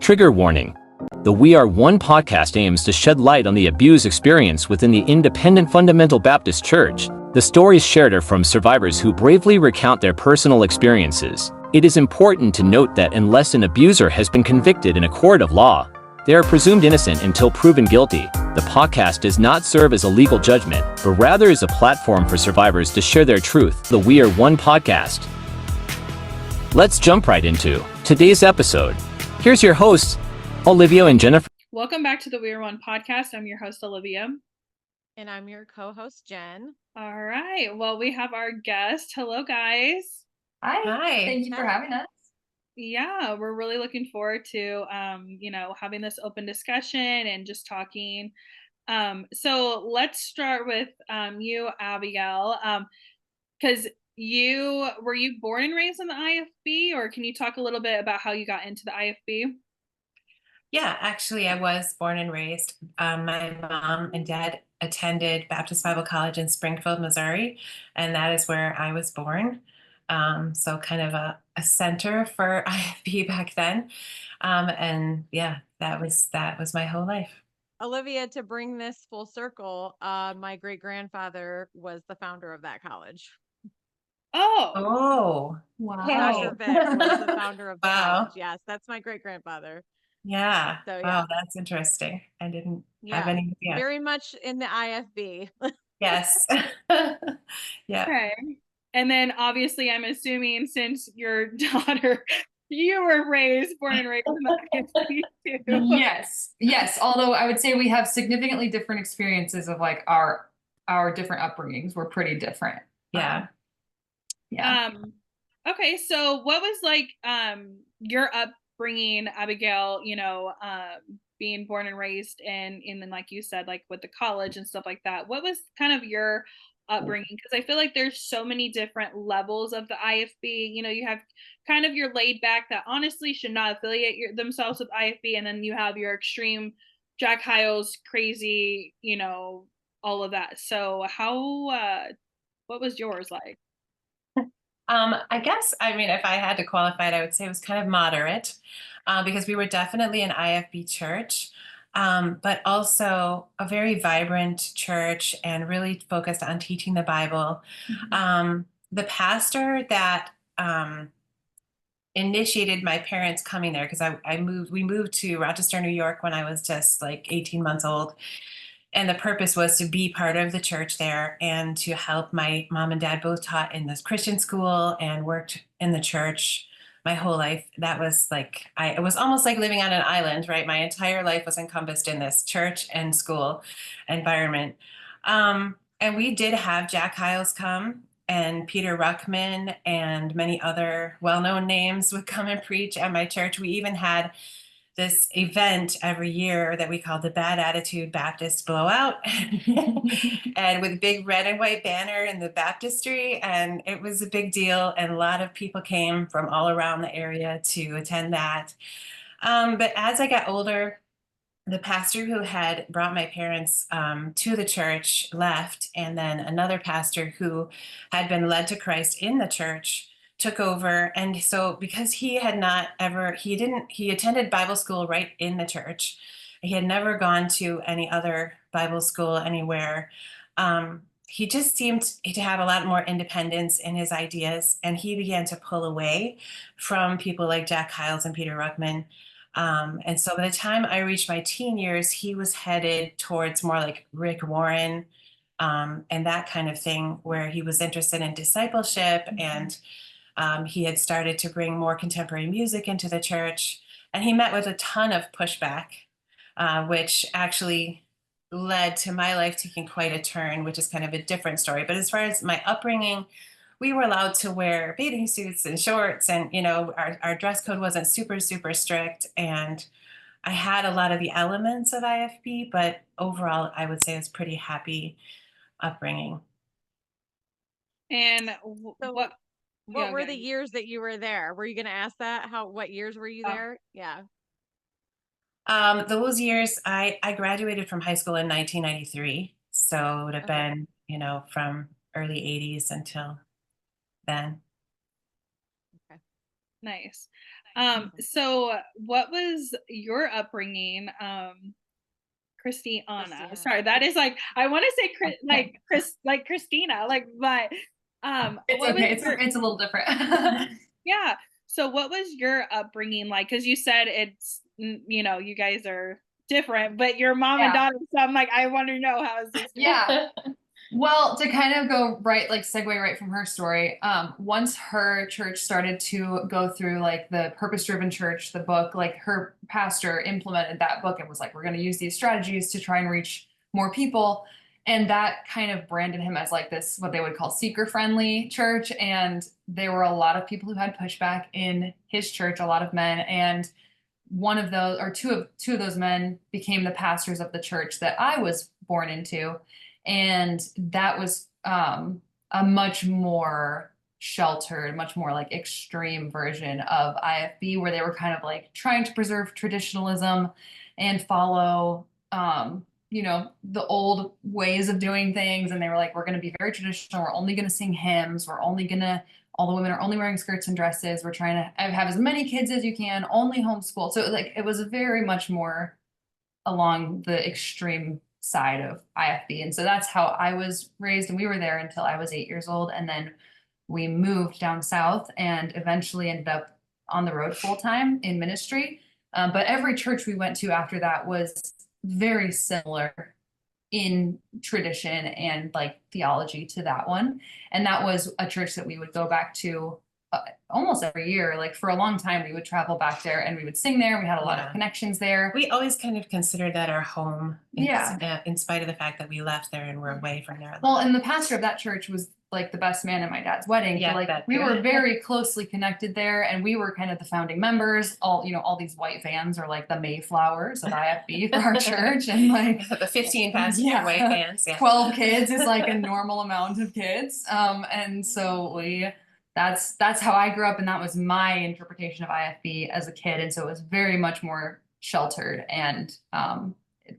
Trigger warning. The We Are One podcast aims to shed light on the abuse experience within the independent fundamental Baptist church. The stories shared are from survivors who bravely recount their personal experiences. It is important to note that unless an abuser has been convicted in a court of law, they are presumed innocent until proven guilty. The podcast does not serve as a legal judgment, but rather is a platform for survivors to share their truth. The We Are One podcast. Let's jump right into today's episode. Here's your hosts, Olivia and Jennifer. Welcome back to the We Are One podcast. I'm your host, Olivia. And I'm your co-host, Jen. All right. Well, we have our guest. Hello, guys. Hi. Thank you for having us. Yeah, we're really looking forward to, having this open discussion and just talking. So let's start with you, Abigail, because were you born and raised in the IFB, or can you talk a little bit about how you got into the IFB? Yeah, actually, I was born and raised. My mom and dad attended Baptist Bible College in Springfield, Missouri, and that is where I was born. So kind of a center for IFB back then. And yeah, that was my whole life. Olivia, to bring this full circle, my great-grandfather was the founder of that college. Oh, wow. Dr. Vic was the founder of the Wow. college. Yes, that's my great-grandfather. Yeah. So, yeah. Wow, that's interesting. I didn't have any idea. Very much in the IFB. Yes. Yeah. Okay. And then obviously, I'm assuming since your daughter, you were born and raised in the IFB too. Yes. Although I would say we have significantly different experiences of like our different upbringings. We're pretty different. Yeah. Okay. So what was like your upbringing, Abigail? Being born and raised and then, like you said, like with the college and stuff like that. What was kind of your upbringing? Because I feel like there's so many different levels of the IFB. You have kind of your laid back that honestly should not affiliate themselves with IFB, and then you have your extreme Jack Hyles, crazy, all of that. So what was yours like? I guess, if I had to qualify it, I would say it was kind of moderate, because we were definitely an IFB church, but also a very vibrant church and really focused on teaching the Bible. Mm-hmm. The pastor that initiated my parents coming there, because we moved to Rochester, New York when I was just like 18 months old. And the purpose was to be part of the church there and to help. My mom and dad both taught in this Christian school and worked in the church my whole life. That was like, it was almost like living on an island, right? My entire life was encompassed in this church and school environment. And we did have Jack Hyles come, and Peter Ruckman and many other well-known names would come and preach at my church. We even had this event every year that we called the Bad Attitude Baptist Blowout, and with a big red and white banner in the baptistry. And it was a big deal. And a lot of people came from all around the area to attend that. But as I got older, the pastor who had brought my parents to the church left. And then another pastor who had been led to Christ in the church took over. And so because he attended Bible school right in the church. He had never gone to any other Bible school anywhere. He just seemed to have a lot more independence in his ideas, and he began to pull away from people like Jack Hyles and Peter Ruckman. And so by the time I reached my teen years, he was headed towards more like Rick Warren, and that kind of thing, where he was interested in discipleship. And he had started to bring more contemporary music into the church, and he met with a ton of pushback, which actually led to my life taking quite a turn, which is kind of a different story. But as far as my upbringing, we were allowed to wear bathing suits and shorts, and our dress code wasn't super, super strict. And I had a lot of the elements of IFB, but overall, I would say it's pretty happy upbringing. And what were the years that you were there? Were you going to ask that? What years were you there? Yeah. Those years, I graduated from high school in 1993. So it would have been, from early 80s until then. Okay. Nice. So what was your upbringing, Christiana? Sorry, that is like, I want to say like Christina, like, but It's what was okay. your, It's a little different. yeah. So what was your upbringing like? Because you said it's, you know, you guys are different, but your mom and Yeah. daughter. So I'm like, I want to know, how is this? Yeah. Well, to kind of go right, like segue right from her story, once her church started to go through like the purpose-driven church, the book, like her pastor implemented that book and was like, we're going to use these strategies to try and reach more people. And that kind of branded him as like this, what they would call seeker-friendly church. And there were a lot of people who had pushback in his church, a lot of men. And one of those, or two of those men became the pastors of the church that I was born into. And that was a much more sheltered, much more like extreme version of IFB, where they were kind of like trying to preserve traditionalism and follow, the old ways of doing things. And they were like, we're going to be very traditional. We're only going to sing hymns. All the women are only wearing skirts and dresses. We're trying to have as many kids as you can, only homeschool. So like, it was very much more along the extreme side of IFB. And so that's how I was raised. And we were there until I was 8 years old. And then we moved down south and eventually ended up on the road full time in ministry. But every church we went to after that was very similar in tradition and like theology to that one. And that was a church that we would go back to almost every year. Like for a long time, we would travel back there and we would sing there. We had a lot of connections there. We always kind of considered that our home. Yeah. In spite of the fact that we left there and we're away from there. Well, and the pastor of that church was like the best man at my dad's wedding. Yeah, so like we were very closely connected there, and we were kind of the founding members. All these white vans are like the Mayflowers of IFB for our church, and like the 15 past white vans. Yeah. 12 kids is like a normal amount of kids. And so that's how I grew up, and that was my interpretation of IFB as a kid. And so it was very much more sheltered and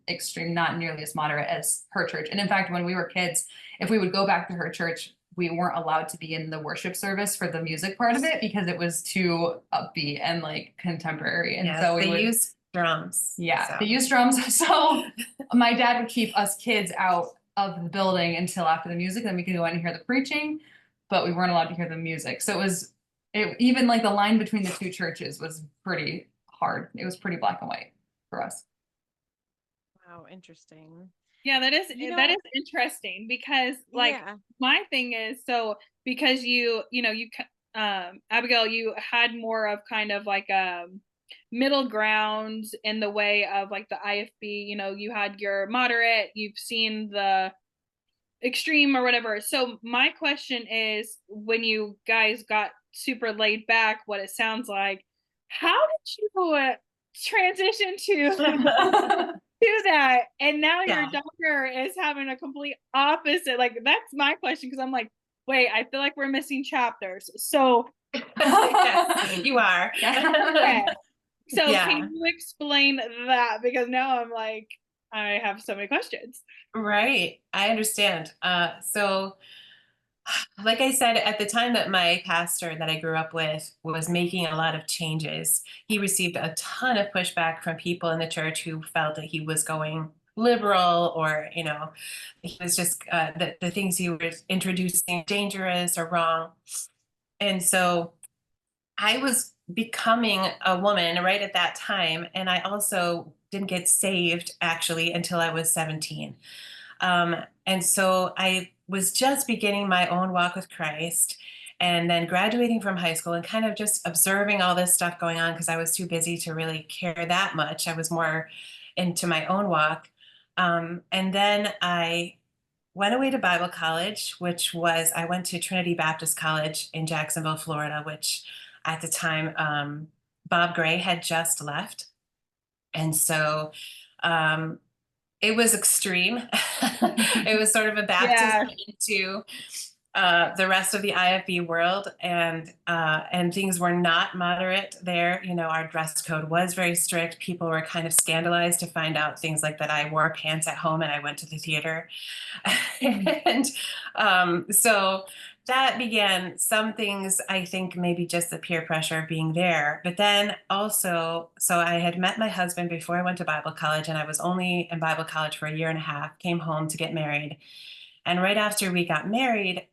extreme, not nearly as moderate as her church. And in fact, when we were kids, if we would go back to her church, we weren't allowed to be in the worship service for the music part of it because it was too upbeat and like contemporary. And so they use drums. Yeah, they use drums. So my dad would keep us kids out of the building until after the music, then we could go in and hear the preaching, but we weren't allowed to hear the music. So even like the line between the two churches was pretty hard. It was pretty black and white for us. Wow, interesting. Yeah, that is interesting because like my thing is, so because Abigail, you had more of kind of like a middle ground in the way of like the IFB, you had your moderate, you've seen the extreme or whatever. So my question is, when you guys got super laid back, what it sounds like, how did you transition to that? And now your daughter is having a complete opposite. Like, that's my question, because I'm like, wait, I feel like we're missing chapters. So yes, you are. Okay. So can you explain that? Because now I'm like, I have so many questions. Right. I understand. So like I said, at the time that my pastor that I grew up with was making a lot of changes, he received a ton of pushback from people in the church who felt that he was going liberal, or, he was just the things he was introducing dangerous or wrong. And so I was becoming a woman right at that time. And I also didn't get saved actually until I was 17. And so I was just beginning my own walk with Christ, and then graduating from high school and kind of just observing all this stuff going on because I was too busy to really care that much. I was more into my own walk. And then I went away to Bible college, I went to Trinity Baptist College in Jacksonville, Florida, which at the time, Bob Gray had just left. And so it was extreme. It was sort of a baptism into the rest of the IFB world, and things were not moderate there. Our dress code was very strict. People were kind of scandalized to find out things like that I wore pants at home and I went to the theater. And so that began some things, I think maybe just the peer pressure of being there. But then also, so I had met my husband before I went to Bible college, and I was only in Bible college for a year and a half, came home to get married. And right after we got married,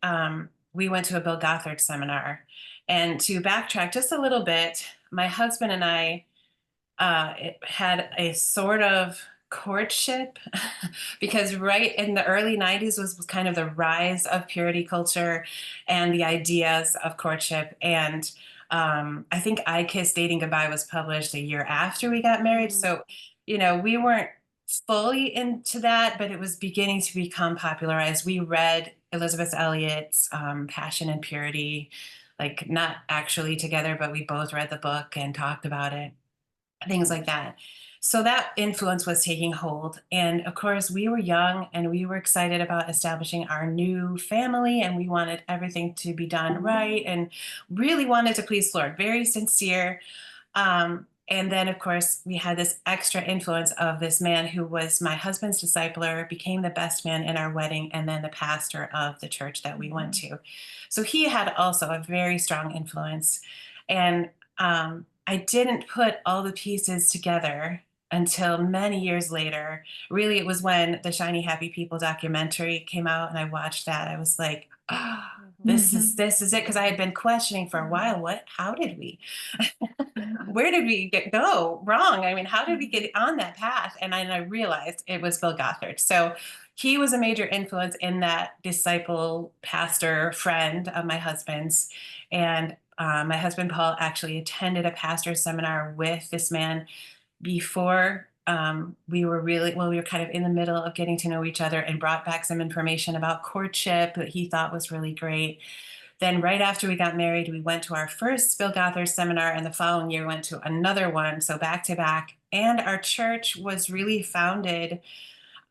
we went to a Bill Gothard seminar. And to backtrack just a little bit, my husband and I had a sort of courtship because right in the early 90s was kind of the rise of purity culture and the ideas of courtship. And I think I Kissed Dating Goodbye was published a year after we got married. So, we weren't fully into that, but it was beginning to become popularized. We read Elizabeth Elliot's Passion and Purity, like not actually together, but we both read the book and talked about it, things like that. So that influence was taking hold. And of course, we were young and we were excited about establishing our new family, and we wanted everything to be done right and really wanted to please the Lord, very sincere. And then, of course, we had this extra influence of this man who was my husband's discipler, became the best man in our wedding, and then the pastor of the church that we went to. So he had also a very strong influence. And I didn't put all the pieces together until many years later. Really, it was when the Shiny Happy People documentary came out and I watched that. I was like, oh, this is it. Because I had been questioning for a while, how did we, where did we go wrong? I mean, how did we get on that path? And I realized it was Bill Gothard. So he was a major influence in that disciple, pastor, friend of my husband's. And my husband, Paul, actually attended a pastor's seminar with this man before we were kind of in the middle of getting to know each other, and brought back some information about courtship that he thought was really great. Then right after we got married, we went to our first Bill Gothard seminar, and the following year went to another one. So back to back. And our church was really founded,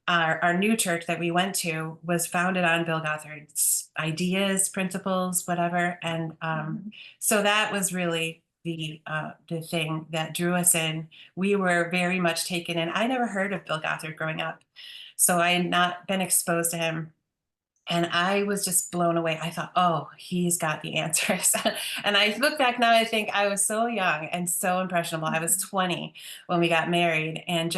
our new church that we went to was founded on Bill Gothard's ideas, principles, whatever. And so that was really the thing that drew us in. We were very much taken in. I never heard of Bill Gothard growing up, so I had not been exposed to him. And I was just blown away. I thought, oh, he's got the answers. And I look back now, I think I was so young and so impressionable. I was 20 when we got married, and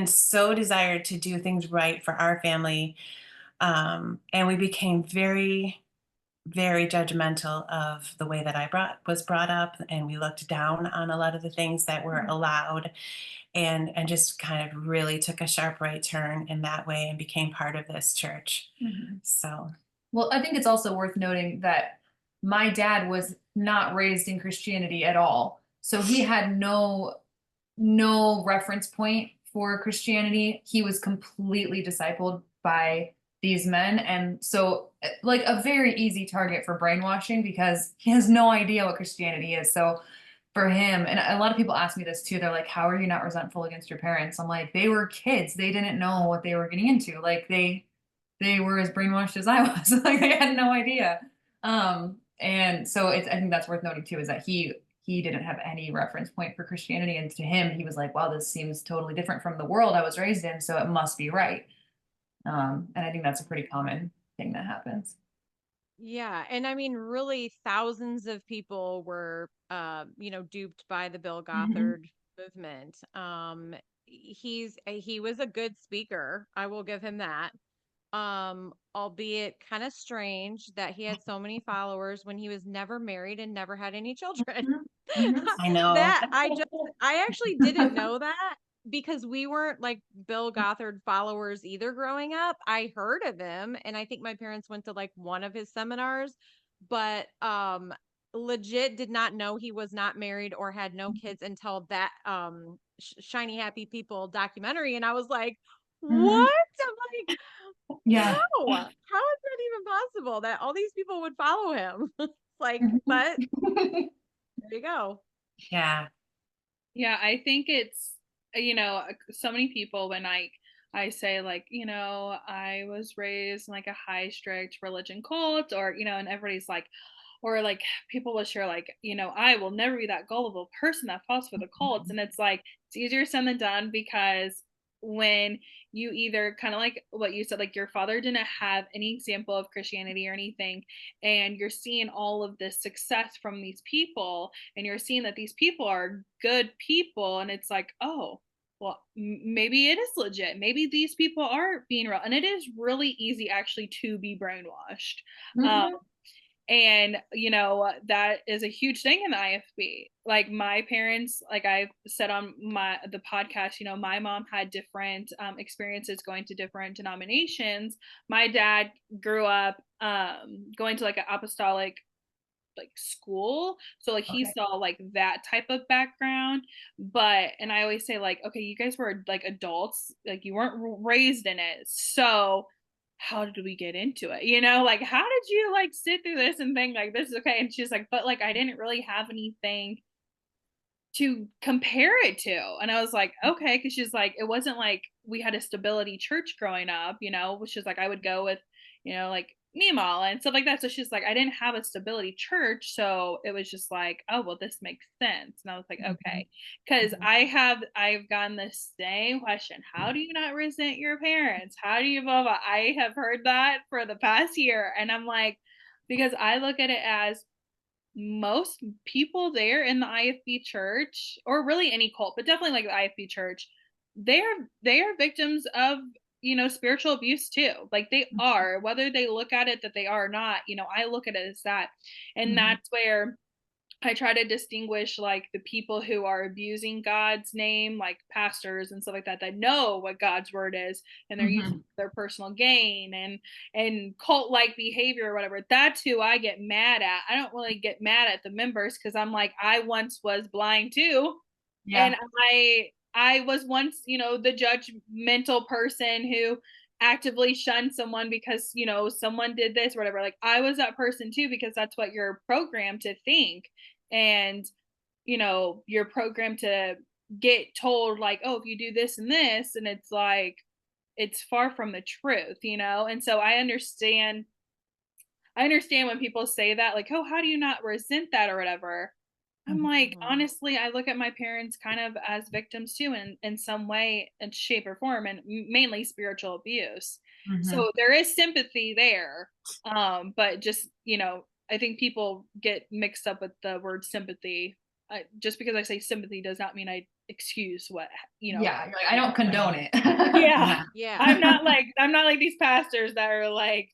so desired to do things right for our family. And we became very, very judgmental of the way that I was brought up. And we looked down on a lot of the things that were allowed, and just kind of really took a sharp right turn in that way and became part of this church. So, well, I think it's also worth noting that my dad was not raised in Christianity at all. So he had no reference point for Christianity. He was completely discipled by these men. And so like a very easy target for brainwashing, because he has no idea what Christianity is. So for him, and a lot of people ask me this too, they're like, how are you not resentful against your parents? I'm like, they were kids. They didn't know what they were getting into. Like they were as brainwashed as I was. Like they had no idea. And so I think that's worth noting too, is that he didn't have any reference point for Christianity. And to him, he was like, wow, this seems totally different from the world I was raised in, so it must be right. And I think that's a pretty common thing that happens. Yeah. And I mean, really, thousands of people were, duped by the Bill Gothard movement. He was a good speaker. I will give him that. Albeit kind of strange that he had so many followers when he was never married and never had any children. I know. That I actually didn't know that, because we weren't like Bill Gothard followers either growing up. I heard of him, and I think my parents went to like one of his seminars, but legit did not know he was not married or had no kids until that Shiny Happy People documentary, and I was like, what? I'm like, Yeah. how is that even possible that all these people would follow him? Like, but there you go. Yeah. Yeah, I think it's, so many people, when I say like, I was raised in like a high strict religion cult, or, and everybody's like, or like people will share like, I will never be that gullible person that falls for the cults. And it's like, it's easier said than done, because when you either kind of like what you said, like your father didn't have any example of Christianity or anything, and you're seeing all of this success from these people, and you're seeing that these people are good people, and it's like, oh, well, maybe it is legit. Maybe these people are being real, and it is really easy actually to be brainwashed. Mhm. And that is a huge thing in the IFB. Like my parents, like I've said on the podcast, my mom had different experiences going to different denominations. My dad grew up going to like an apostolic like school, so like he Okay. saw like that type of background. And I always say, like, okay, you guys were like adults, like you weren't raised in it, so how did we get into it? Like, how did you like sit through this and think like this is okay? And she's like, but like I didn't really have anything to compare it to. And I was like, okay, because she's like, it wasn't like we had a stability church growing up, which is like I would go with, like Meemaw and stuff like that. So she's like, I didn't have a stability church. So it was just like, oh, well, this makes sense. And I was like, okay. Because I've gotten the same question. How do you not resent your parents? How do you blah blah? I have heard that for the past year. And I'm like, because I look at it as most people there in the IFB church, or really any cult, but definitely like the IFB church, they are victims of spiritual abuse too. Like they are, whether they look at it that they are or not. I look at it as that, and that's where I try to distinguish like the people who are abusing God's name, like pastors and stuff like that, that know what God's word is, and they're using their personal gain and cult like behavior or whatever. That's who I get mad at. I don't really get mad at the members, because I'm like, I once was blind too. Yeah. And I was once, the judgmental person who actively shunned someone because, someone did this or whatever. Like I was that person too, because that's what you're programmed to think. And, you're programmed to get told like, oh, if you do this and this, and it's like, it's far from the truth, And so I understand when people say that, like, oh, how do you not resent that or whatever? I'm like, honestly, I look at my parents kind of as victims too, in some way, in shape or form, and mainly spiritual abuse. So there is sympathy there. But just, I think people get mixed up with the word sympathy. Just because I say sympathy does not mean I excuse what, Yeah, you're like, I don't condone it. yeah. Yeah. I'm not like these pastors that are like,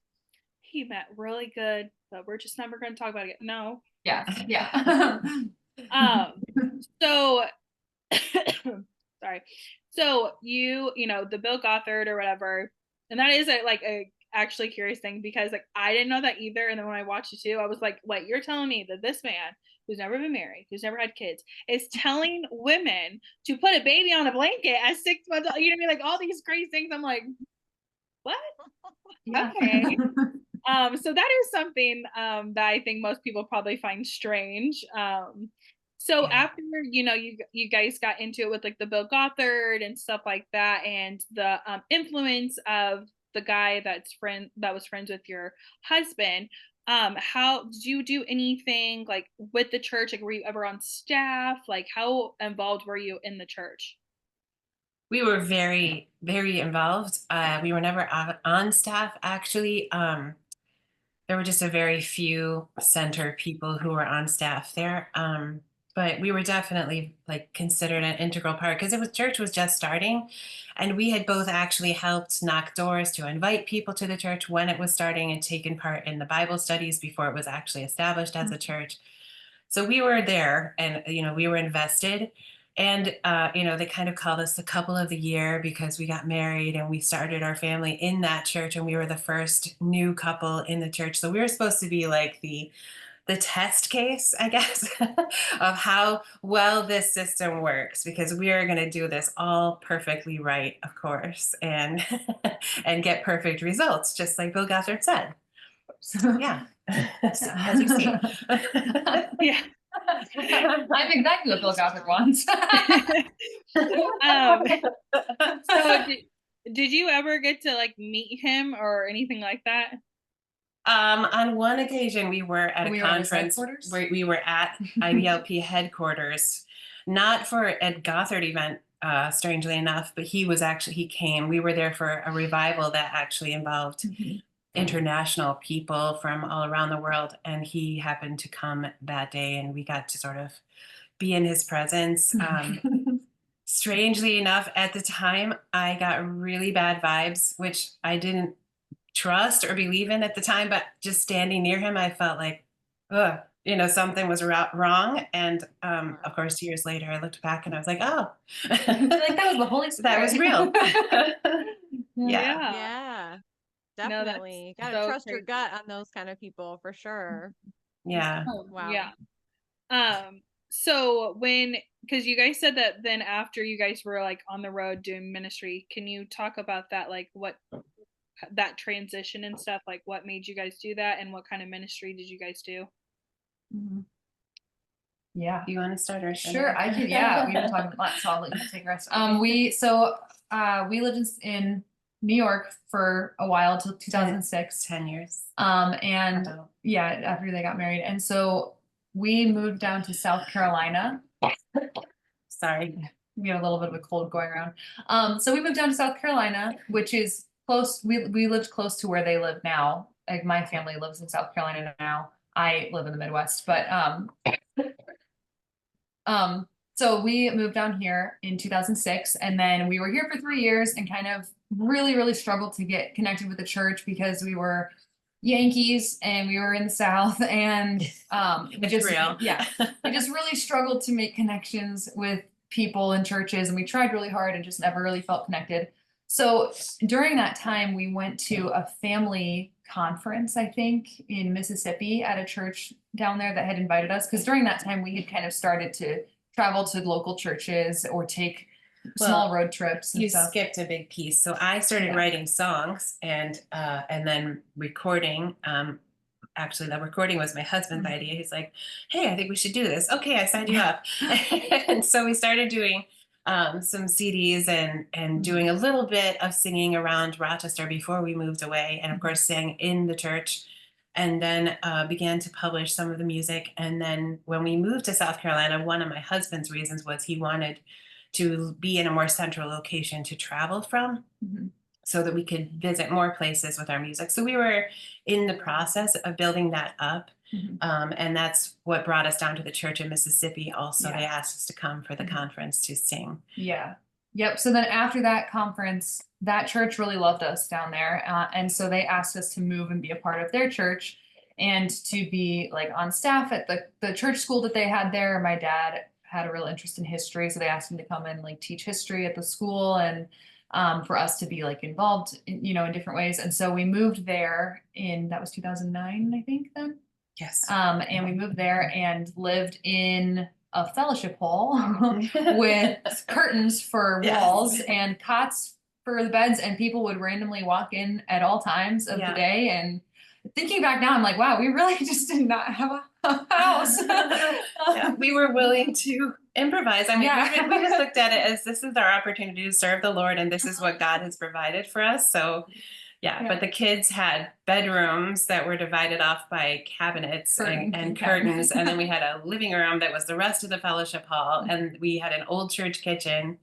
he meant really good, but we're just never going to talk about it. No. Yeah, yeah. So sorry. So the Bill Gothard or whatever, and that is a actually curious thing, because like I didn't know that either. And then when I watched it too, I was like, wait, you're telling me that this man who's never been married, who's never had kids, is telling women to put a baby on a blanket at 6 months old? Like all these crazy things. I'm like, what? Yeah. Okay. So that is something that I think most people probably find strange. So Yeah. after you guys got into it with like the Bill Gothard and stuff like that, and the influence of the guy that was friends with your husband, how did you do anything like with the church? Like, were you ever on staff? Like, how involved were you in the church? We were very, very involved. We were never on staff, actually. There were just a very few center people who were on staff there. But we were definitely like considered an integral part, because church was just starting, and we had both actually helped knock doors to invite people to the church when it was starting, and taken part in the Bible studies before it was actually established as a church. So we were there, and we were invested. And they kind of called us the couple of the year, because we got married and we started our family in that church, and we were the first new couple in the church. So we were supposed to be like the test case, I guess, of how well this system works, because we are going to do this all perfectly right, of course, and and get perfect results, just like Bill Gothard said. So yeah, so, as you see. Yeah. I'm exactly what Bill Gothard wants. So did you ever get to like meet him or anything like that? On one occasion, we were at We a were at his conference headquarters? where we were at IBLP headquarters, not for a Gothard event strangely enough, but he came. We were there for a revival that actually involved international people from all around the world. And he happened to come that day, and we got to sort of be in his presence. Strangely enough, at the time, I got really bad vibes, which I didn't trust or believe in at the time, but just standing near him, I felt like, ugh, something was wrong. And of course, years later, I looked back and I was like, oh, Like that was the Holy Spirit. that was real. Yeah, No, that's definitely. Gotta so trust your crazy. gut on those kind of people for sure. Yeah. Wow. Yeah. So because you guys said that then after you guys were like on the road doing ministry, can you talk about that, like what that transition and stuff, like what made you guys do that and what kind of ministry did you guys do? Yeah. You want to start or Sure, I can. Yeah, we've been talking a lot, so I'll let you take the rest. We lived in New York for a while till 2006. 10 years. And About. yeah, after they got married, and so we moved down to South Carolina. Sorry. We had a little bit of a cold going around. So we moved down to South Carolina, which is close. We lived close to where they live now. Like my family lives in South Carolina now. I live in the Midwest, but so we moved down here in 2006, and then we were here for 3 years and kind of really struggled to get connected with the church because we were Yankees and we were in the South, and It's real. we just really struggled to make connections with people in churches, and we tried really hard and just never really felt connected. So during that time, we went to a family conference, I think, in Mississippi at a church down there that had invited us. Because during that time, we had kind of started to travel to local churches or take small road trips and You stuff. skipped a big piece. So I started writing songs and then recording. Actually, the recording was my husband's idea. He's like, hey, I think we should do this. Okay, I signed you up. And so we started doing some CDs and doing a little bit of singing around Rochester before we moved away. And of course, sang in the church, and then began to publish some of the music. And then when we moved to South Carolina, one of my husband's reasons was he wanted to be in a more central location to travel from so that we could visit more places with our music. So we were in the process of building that up. And that's what brought us down to the church in Mississippi. Also, they asked us to come for the conference to sing. Yeah. Yep. So then after that conference, that church really loved us down there. And so they asked us to move and be a part of their church and to be like on staff at the church school that they had there. My dad had a real interest in history, so they asked him to come and like teach history at the school, and for us to be like involved in different ways. And so we moved there that was 2009, I think then. Yes. And we moved there and lived in a fellowship hall with curtains for walls and cots for the beds, and people would randomly walk in at all times of the day. And thinking back now, I'm like, wow, we really just did not have a house. We were willing to improvise. I mean, we just looked at it as this is our opportunity to serve the Lord, and this is what God has provided for us. So but the kids had bedrooms that were divided off by cabinets and curtains. And then we had a living room that was the rest of the fellowship hall. And we had an old church kitchen.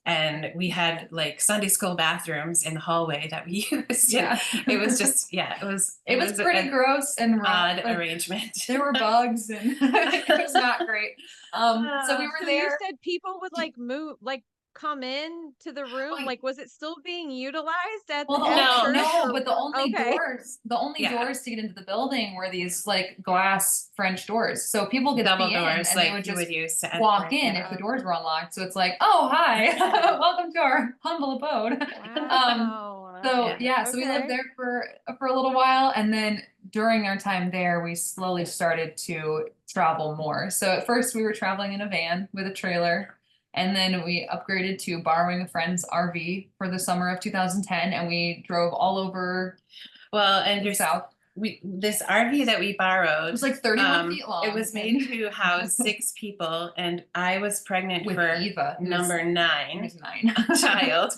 And we had like Sunday school bathrooms in the hallway that we used. It was just, it was pretty gross and odd arrangement. There were bugs and it was not great. So we were there. You said people would like move, like come in to the room. Like, was it still being utilized at no, but the only doors to get into the building were these like glass French doors. So people could double be doors, in, and like they would just use to walk in if the doors were unlocked. So it's like, oh hi, welcome to our humble abode. Wow. So we lived there for a little while, and then during our time there, we slowly started to travel more. So at first we were traveling in a van with a trailer. And then we upgraded to borrowing a friend's RV for the summer of 2010, and we drove all over. And south. This RV that we borrowed, it was like 31 feet long. It was made to house 6 people, and I was pregnant with for Eva, number 9 child. child.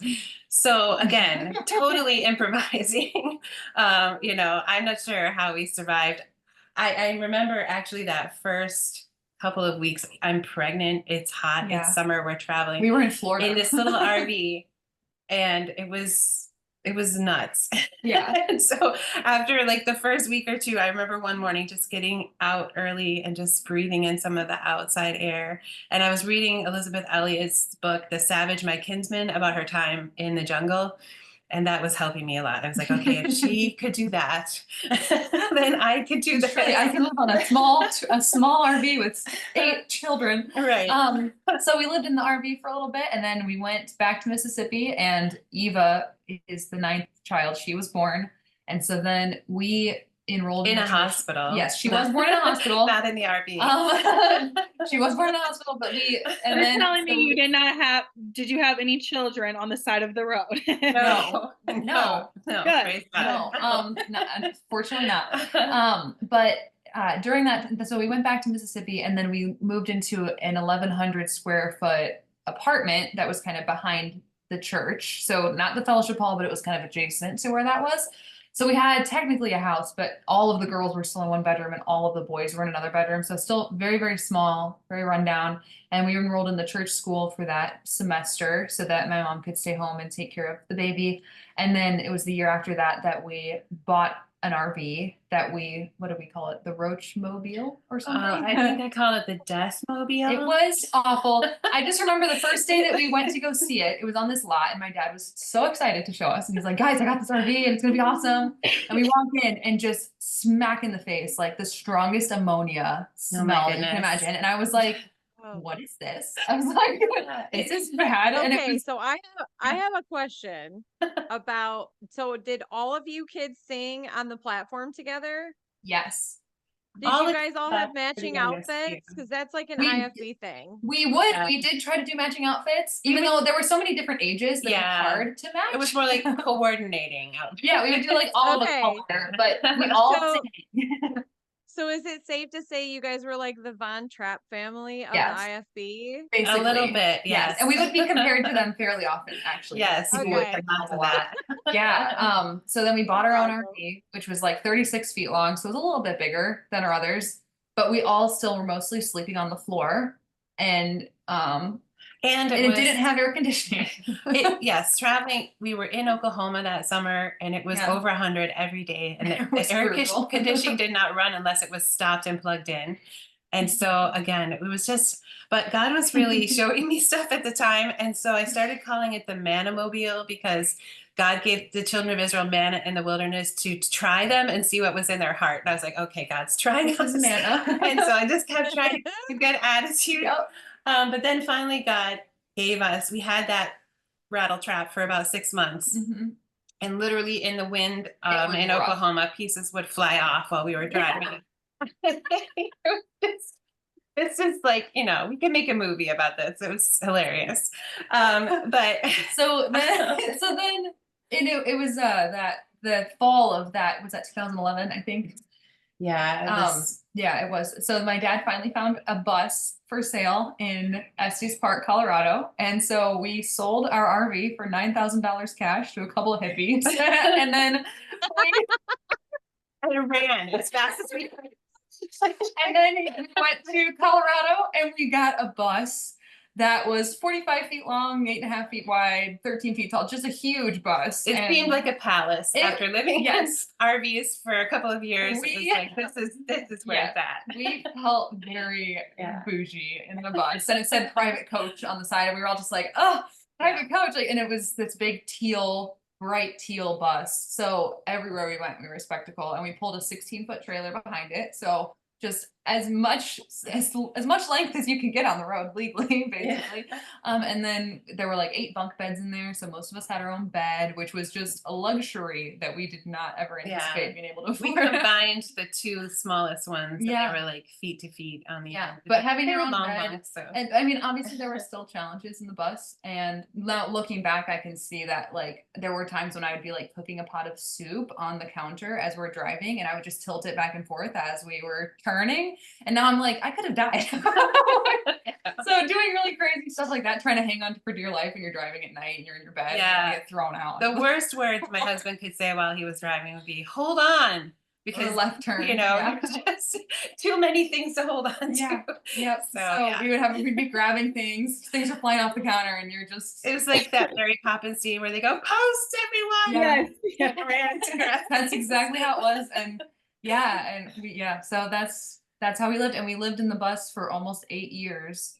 So again, totally improvising. I'm not sure how we survived. I remember actually that first couple of weeks. I'm pregnant. It's hot. Yeah. It's summer. We're traveling. We were in Florida. In this little RV, and it was nuts. Yeah. And so after like the first week or two, I remember one morning just getting out early and just breathing in some of the outside air. And I was reading Elizabeth Elliot's book, The Savage, My Kinsman, about her time in the jungle. And that was helping me a lot. I was like, okay, if she could do that, then I could do that. Surely I can live on a small RV with 8 children. Right. So we lived in the RV for a little bit, and then we went back to Mississippi, and Eva is the 9th child. She was born. And so then we enrolled In a church. hospital. Yes, she was born in a hospital. Not in the RV. She was born in a hospital, but and You're then telling me you did you have any children on the side of the road? No. Good. Praise God. No, unfortunately not. But during that, so we went back to Mississippi, and then we moved into an 1,100 square foot apartment that was kind of behind the church. So not the fellowship hall, but it was kind of adjacent to where that was. So we had technically a house, but all of the girls were still in one bedroom and all of the boys were in another bedroom. So still very, very small, very rundown. And we enrolled in the church school for that semester so that my mom could stay home and take care of the baby. And then it was the year after that we bought an RV that what do we call it? The Roach Mobile or something? I think I call it the Death Mobile. It was awful. I just remember the first day that we went to go see it. It was on this lot, and my dad was so excited to show us. And he's like, guys, I got this RV and it's gonna be awesome. And we walk in and just smack in the face, like the strongest ammonia smell you can imagine. And I was like, what is this? I was like, is this bad? Okay, so I have a question about, so did all of you kids sing on the platform together? Yes. Did you guys all have matching outfits? Because that's like an IFB thing. We did try to do matching outfits, even though there were so many different ages that it was hard to match. It was more like coordinating outfits. Yeah, we would do like all the color, but we all sang. So is it safe to say you guys were like the Von Trapp family of Yes. the IFB? Basically. A little bit, yes. And we would be compared to them fairly often, actually. Yes, Okay. we would have of that. Yeah. So then we bought our own RV, which was like 36 feet long, so it was a little bit bigger than our others. But we all still were mostly sleeping on the floor, and it didn't have air conditioning. Yes, traveling. We were in Oklahoma that summer, and it was over 100 every day, and the air conditioning did not run unless it was stopped and plugged in. And so again, it was just, but God was really showing me stuff at the time, and so I started calling it the Manna-mobile because God gave the children of Israel manna in the wilderness to try them and see what was in their heart. And I was like, okay, God's trying us. Manna. And so I just kept trying to keep a good attitude. Yep. But then finally God gave us, we had that rattle trap for about 6 months. Mm-hmm. And literally in the wind in Oklahoma, pieces would fly off while we were driving. It's just like, we can make a movie about this. It was hilarious. But so then it was the fall of that, was that 2011, I think. Yeah. It was. So my dad finally found a bus for sale in Estes Park, Colorado. And so we sold our RV for $9,000 cash to a couple of hippies. And then I ran as fast as we could. And then we went to Colorado and we got a bus that was 45 feet long, 8.5 feet wide, 13 feet tall, just a huge bus. It seemed like a palace after living in RVs for a couple of years. It was like, this is where it's at. We felt very bougie in the bus, and it said private coach on the side, and we were all just like, oh, private coach. And it was this big bright teal bus. So everywhere we went, we were a spectacle, and we pulled a 16-foot trailer behind it. So just as much length as you can get on the road legally, basically. And then there were like 8 bunk beds in there. So most of us had our own bed, which was just a luxury that we did not ever anticipate being able to afford. We combined the 2 smallest ones. They were like feet to feet on the end. But having your own bed, bunks, so. And I mean, obviously there were still challenges in the bus. And now looking back, I can see that like there were times when I would be like cooking a pot of soup on the counter as we're driving, and I would just tilt it back and forth as we were turning. And now I'm like, I could have died. So doing really crazy stuff like that, trying to hang on for dear life when you're driving at night and you're in your bed and you get thrown out. The worst words my husband could say while he was driving would be, hold on, because left turn. just too many things to hold on to. Yep. So we'd be grabbing things are flying off the counter, and you're just. It was like that Mary Poppins scene where they go, post everyone. Yes. That's exactly how it was, and so that's how we lived, and we lived in the bus for almost 8 years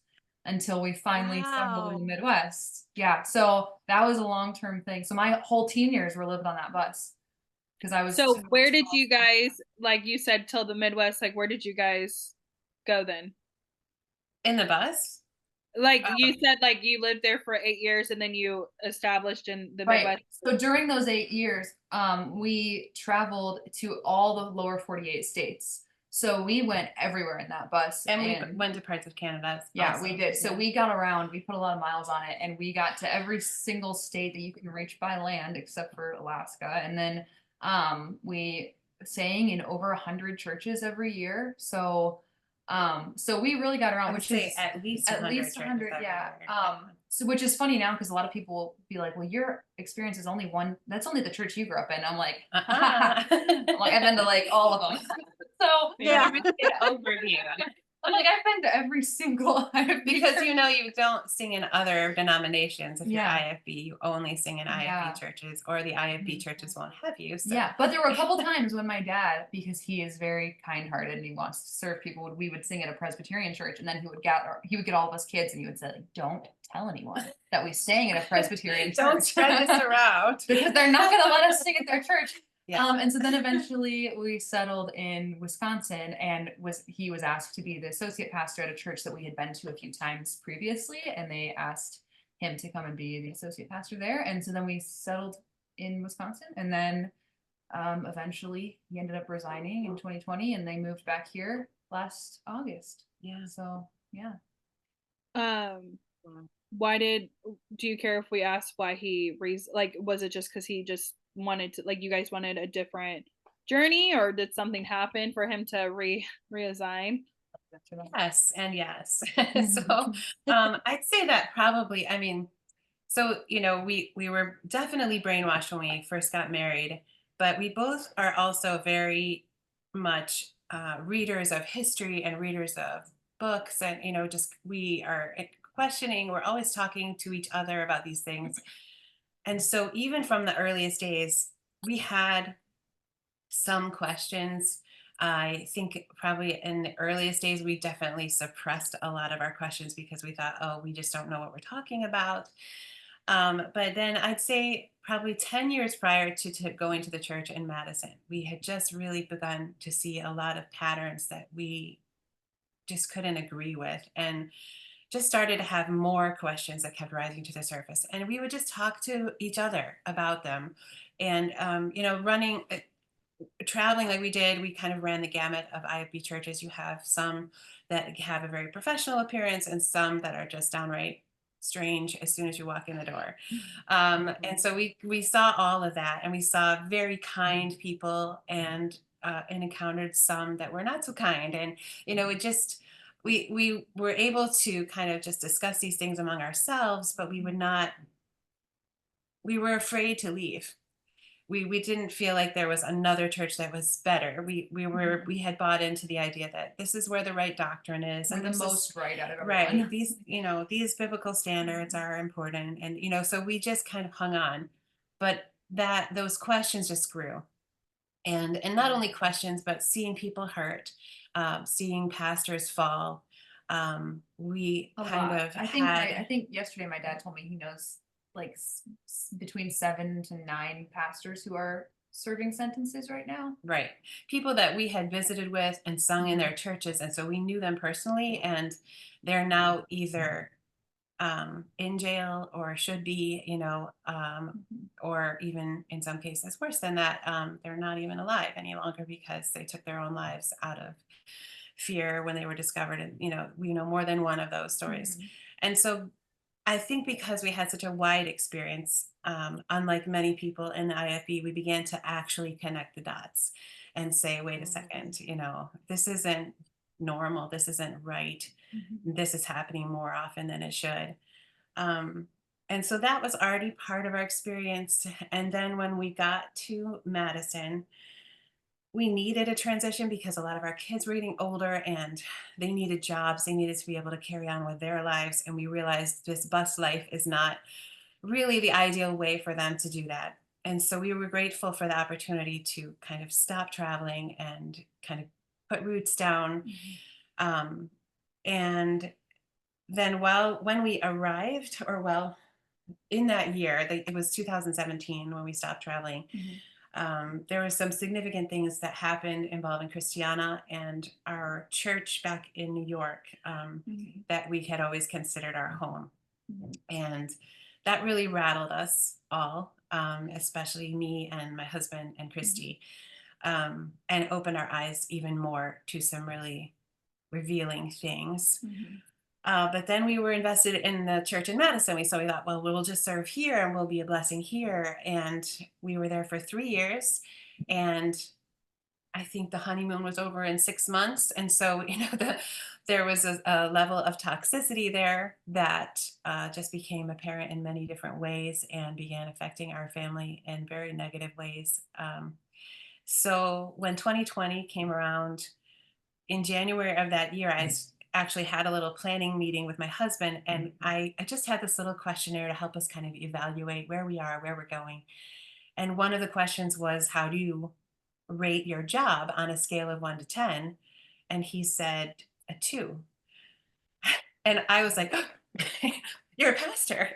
until we finally settled in the Midwest. Yeah, so that was a long-term thing. So my whole teen years were living on that bus because I was. So where did you guys, like you said, till the Midwest, like where did you guys go then? In the bus? Like you said, like you lived there for 8 years and then you established in the Midwest. So during those 8 years, we traveled to all the lower 48 states. So we went everywhere in that bus. And we went to parts of Canada. Yeah, we did. So we got around, we put a lot of miles on it, and we got to every single state that you can reach by land except for Alaska. And then we sang in over 100 churches every year. So we really got around, which is at least 100, yeah. So which is funny now because a lot of people will be like, well, your experience is only one. That's only the church you grew up in. I'm like, I've been to like all of them. So overview. I'm like, I've been to every single because you don't sing in other denominations. If you're IFB, you only sing in IFB churches, or the IFB churches won't have you. So. Yeah, but there were a couple times when my dad, because he is very kind-hearted and he wants to serve people, we would sing at a Presbyterian church, and then he would get all of us kids, and he would say, like, don't tell anyone that we sang at a Presbyterian church. Don't spread this around because they're not going to let us sing at their church. Yeah. And so then eventually we settled in Wisconsin, and he was asked to be the associate pastor at a church that we had been to a few times previously, and they asked him to come and be the associate pastor there. And so then we settled in Wisconsin, and then eventually he ended up resigning in 2020, and they moved back here last August. Yeah. So yeah. Do you care if we ask why he was it just because he just wanted to, like, you guys wanted a different journey, or did something happen for him to resign? Yes and yes. So I'd say that probably, so we were definitely brainwashed when we first got married, but we both are also very much readers of history and readers of books, and just we are questioning, we're always talking to each other about these things. And so even from the earliest days, we had some questions. I think probably in the earliest days, we definitely suppressed a lot of our questions because we thought, oh, we just don't know what we're talking about. But then I'd say probably 10 years prior to going to the church in Madison, we had just really begun to see a lot of patterns that we just couldn't agree with, and just started to have more questions that kept rising to the surface. And we would just talk to each other about them. And, traveling like we did, we kind of ran the gamut of IFB churches. You have some that have a very professional appearance, and some that are just downright strange as soon as you walk in the door. And so we saw all of that, and we saw very kind people, and encountered some that were not so kind. And, it just, we were able to kind of just discuss these things among ourselves, but we were afraid to leave. We didn't feel like there was another church that was better. We had bought into the idea that this is where the right doctrine is, and the most right out of everyone. Right. These biblical standards are important, and so we just kind of hung on. But those questions just grew. And not only questions, but seeing people hurt, seeing pastors fall. I think yesterday my dad told me he knows like between 7 to 9 pastors who are serving sentences right now. Right. People that we had visited with and sung in their churches. And so we knew them personally, and they're now either in jail or should be, or even in some cases worse than that, they're not even alive any longer because they took their own lives out of fear when they were discovered. And, we know more than one of those stories. Mm-hmm. And so I think because we had such a wide experience, unlike many people in the IFB, we began to actually connect the dots and say, wait a second, this isn't normal. This isn't right. Mm-hmm. This is happening more often than it should. And so that was already part of our experience. And then when we got to Madison, we needed a transition because a lot of our kids were getting older and they needed jobs. They needed to be able to carry on with their lives. And we realized this bus life is not really the ideal way for them to do that. And so we were grateful for the opportunity to kind of stop traveling and kind of put roots down. Um, and then when we arrived, or well, in that year, it was 2017 when we stopped traveling. There were some significant things that happened involving Christiana and our church back in New York, that we had always considered our home. And that really rattled us all, especially me and my husband and Christy, and opened our eyes even more to some really revealing things. But then we were invested in the church in Madison. So we thought, well, we'll just serve here and we'll be a blessing here. And we were there for 3 years. And I think the honeymoon was over in 6 months. And so, there was a level of toxicity there that just became apparent in many different ways and began affecting our family in very negative ways. So when 2020 came around, in January of that year, I actually had a little planning meeting with my husband, and I just had this little questionnaire to help us kind of evaluate where we are, where we're going. And one of the questions was, how do you rate your job on a scale of 1 to 10? And he said a 2. And I was like, you're a pastor.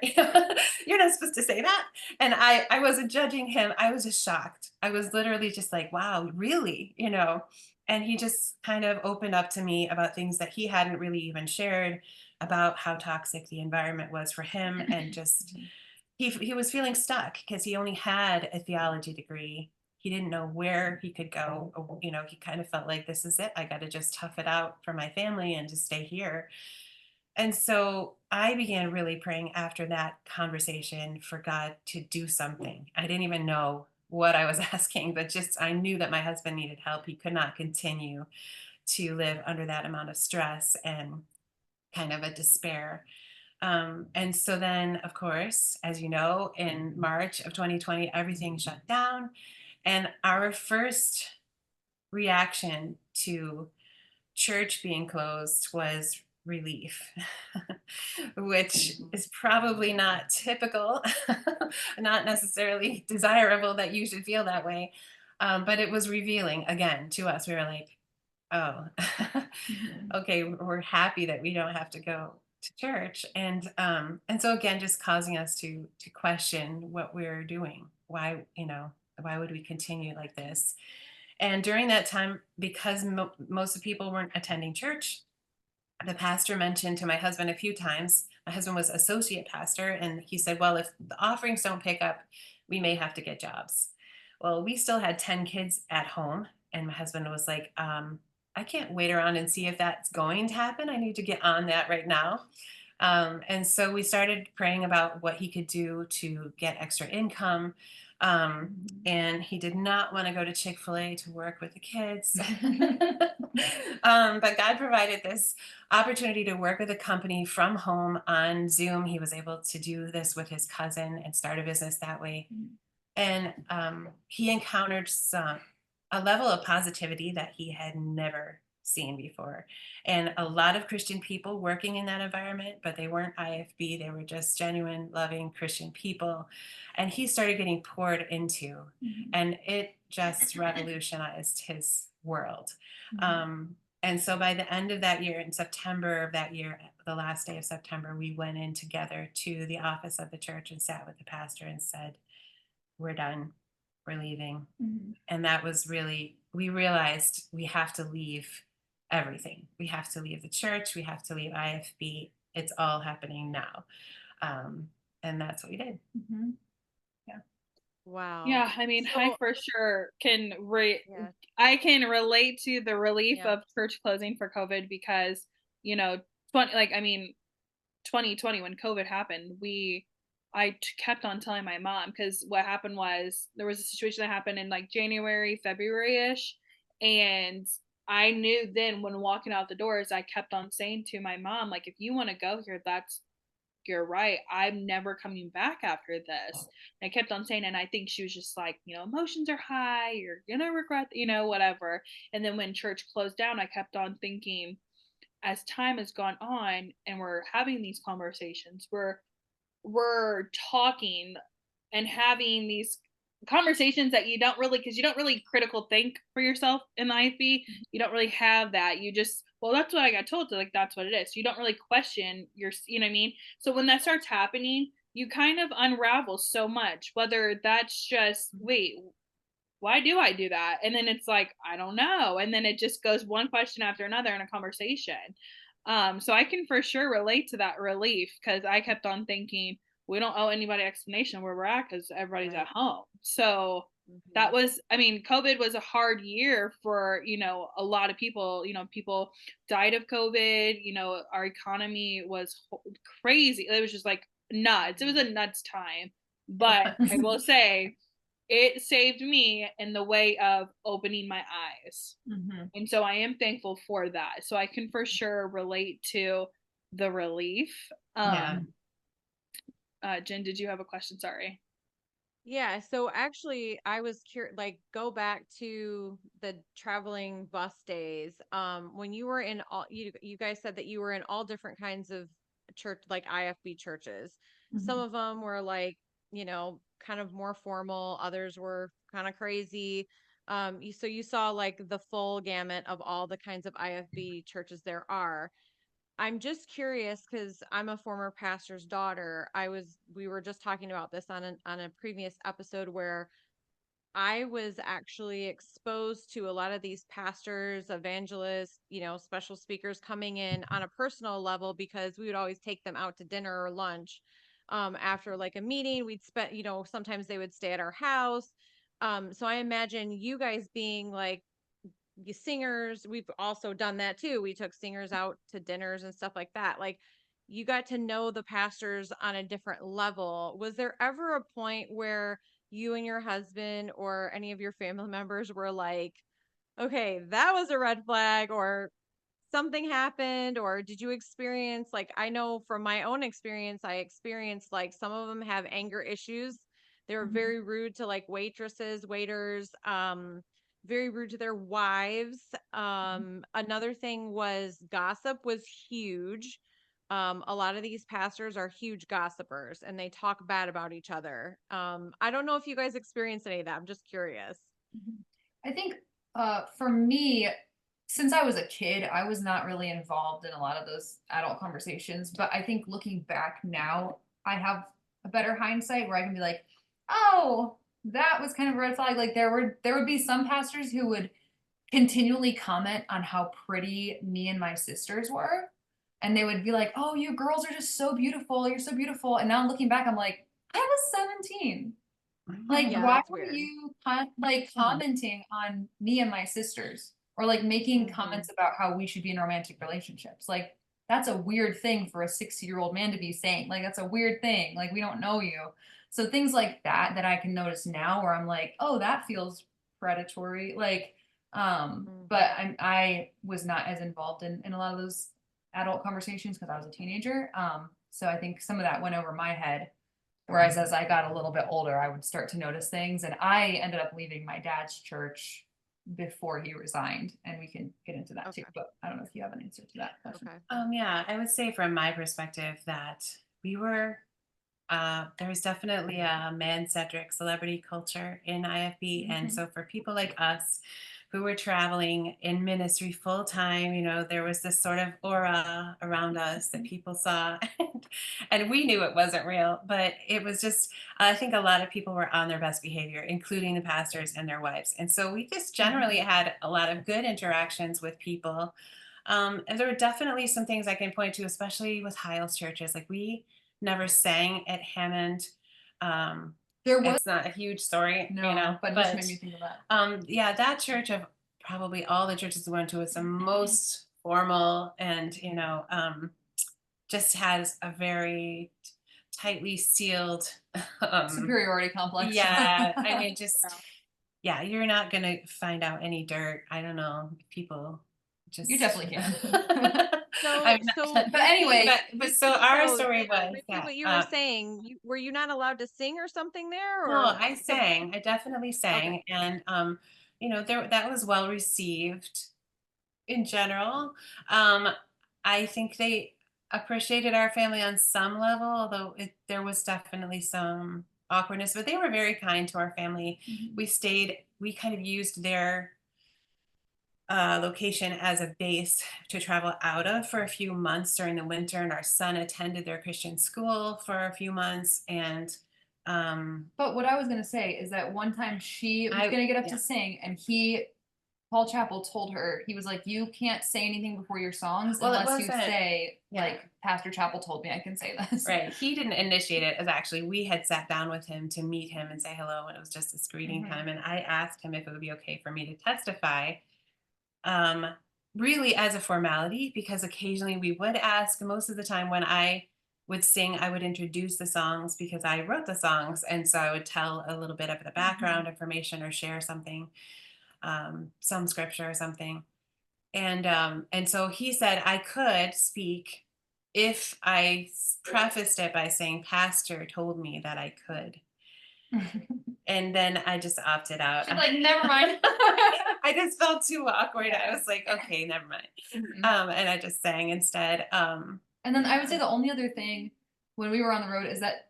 You're not supposed to say that. And I wasn't judging him. I was just shocked. I was literally just like, wow, really? And he just kind of opened up to me about things that he hadn't really even shared, about how toxic the environment was for him. And just, he was feeling stuck because he only had a theology degree. He didn't know where he could go. He kind of felt like, this is it. I got to just tough it out for my family and just stay here. And so I began really praying after that conversation for God to do something. I didn't even know what I was asking, but just I knew that my husband needed help. He could not continue to live under that amount of stress and kind of a despair. And so then, of course, as you know, in March of 2020, everything shut down. And our first reaction to church being closed was relief, which is probably not typical, not necessarily desirable that you should feel that way. But it was revealing again to us. We were like, oh, okay, we're happy that we don't have to go to church. And so again, just causing us to question what we're doing. Why would we continue like this? And during that time, because most of the people weren't attending church, the pastor mentioned to my husband a few times. My husband was associate pastor, and he said, well, if the offerings don't pick up, we may have to get jobs. Well, we still had 10 kids at home, and my husband was like, I can't wait around and see if that's going to happen. I need to get on that right now. And so we started praying about what he could do to get extra income. And he did not want to go to Chick-fil-A to work with the kids. But God provided this opportunity to work with a company from home on Zoom. He was able to do this with his cousin and start a business that way. And he encountered a level of positivity that he had never seen before. And a lot of Christian people working in that environment, but they weren't IFB. They were just genuine, loving Christian people. And he started getting poured into, and it just revolutionized his world. And so by the end of that year, in September of that year, the last day of September, we went in together to the office of the church and sat with the pastor and said, we're done. We're leaving. And that was really, we realized we have to leave everything. We have to leave the church. We have to leave IFB. It's all happening now. And that's what we did. Wow. Yeah, I mean, I for sure can I can relate to the relief of church closing for COVID because, 2020 when COVID happened, I kept on telling my mom, because what happened was there was a situation that happened in like January, February-ish, and I knew then when walking out the doors, I kept on saying to my mom, like, if you want to go here, that's you're right. I'm never coming back after this. And I kept on saying, and I think she was just like, emotions are high. You're going to regret, whatever. And then when church closed down, I kept on thinking, as time has gone on and we're having these conversations, we're talking and having these conversations that you don't really, because you don't really critical think for yourself in the IFB. You don't really have that. You just, well, that's what I got told. So like, that's what it is. You don't really question your, you know what I mean? So when that starts happening, you kind of unravel so much, whether that's just, wait, why do I do that? And then it's like, I don't know. And then it just goes one question after another in a conversation. So I can for sure relate to that relief, because I kept on thinking, we don't owe anybody explanation where we're at because everybody's Right. at home. So that was, I mean, COVID was a hard year for, a lot of people. People died of COVID. Our economy was crazy. It was just like nuts. It was a nuts time. But I will say, it saved me in the way of opening my eyes. And so I am thankful for that. So I can for sure relate to the relief. Jen, did you have a question? Sorry. Yeah, so actually I was curious, like go back to the traveling bus days. When you were in all, you guys said that you were in all different kinds of church, like IFB churches. Some of them were like, kind of more formal, others were kind of crazy. So you saw like the full gamut of all the kinds of IFB churches there are. I'm just curious because I'm a former pastor's daughter. We were just talking about this on a previous episode where I was actually exposed to a lot of these pastors, evangelists, special speakers coming in on a personal level because we would always take them out to dinner or lunch. After like a meeting, we'd spend, sometimes they would stay at our house. So I imagine you guys being like singers, we've also done that too. We took singers out to dinners and stuff like that. Like you got to know the pastors on a different level. Was there ever a point where you and your husband or any of your family members were like, okay, that was a red flag, or something happened? Or did you experience, like, I know from my own experience, I experienced like some of them have anger issues. They were very rude to like waitresses, waiters, very rude to their wives. Another thing was gossip was huge. A lot of these pastors are huge gossipers and they talk bad about each other. I don't know if you guys experienced any of that. I'm just curious. I think for me, since I was a kid, I was not really involved in a lot of those adult conversations. But I think looking back now, I have a better hindsight where I can be like, oh, that was kind of a red flag. Like there would be some pastors who would continually comment on how pretty me and my sisters were. And they would be like, oh, you girls are just so beautiful. You're so beautiful. And now looking back, I'm like, I was 17. Like, Yeah, why that's were weird. you like commenting on me and my sisters, or like making comments about how we should be in romantic relationships? Like, that's a weird thing for a 60-year-old man to be saying. Like, that's a weird thing. Like, we don't know you. So things like that I can notice now where I'm like, oh, that feels predatory. Like, but I was not as involved in a lot of those adult conversations because I was a teenager. So I think some of that went over my head. Whereas as I got a little bit older, I would start to notice things. And I ended up leaving my dad's church before he resigned. And we can get into that too. But I don't know if you have an answer to that question. Yeah, I would say from my perspective that we were, there was definitely a man-centric celebrity culture in IFB. And so for people like us who were traveling in ministry full time, there was this sort of aura around us that people saw. And we knew it wasn't real, but it was just, I think a lot of people were on their best behavior, including the pastors and their wives. And so we just generally had a lot of good interactions with people. And there were definitely some things I can point to, especially with Hyles churches. Like we never sang at Hammond. It's not a huge story, but it just made me think of that. Yeah, that church of probably all the churches we went to was the most formal and, just has a very tightly sealed superiority complex. Yeah, I mean, yeah, you're not gonna find out any dirt. I don't know, people just you definitely can. But anyway, so our So, story was repeat that, what you were saying. Were you not allowed to sing or something there? no, Or I sang. I definitely sang, okay. and that was well received in general. Um, I think they appreciated our family on some level, although there was definitely some awkwardness. But they were very kind to our family. We kind of used their location as a base to travel out of for a few months during the winter, and our son attended their Christian school for a few months. And but what I was gonna say is that one time she was gonna get up yeah. to sing, and Paul Chappell told her, he was like, "You can't say anything before your songs Well, it unless you wasn't- say yeah. like Pastor Chappell told me I can say this." Right. He didn't initiate it. As actually, we had sat down with him to meet him and say hello, and it was just this greeting time. And I asked him if it would be okay for me to testify, um, really as a formality, because occasionally we would ask. Most of the time, when I would sing, I would introduce the songs because I wrote the songs, and so I would tell a little bit of the background information or share something, some scripture or something. And so he said I could speak if I prefaced it by saying, "Pastor told me that I could." And then I just opted out. She's like, "Never mind." I just felt too awkward. I was like, okay, never mind. And I just sang instead. And then I would say the only other thing when we were on the road is that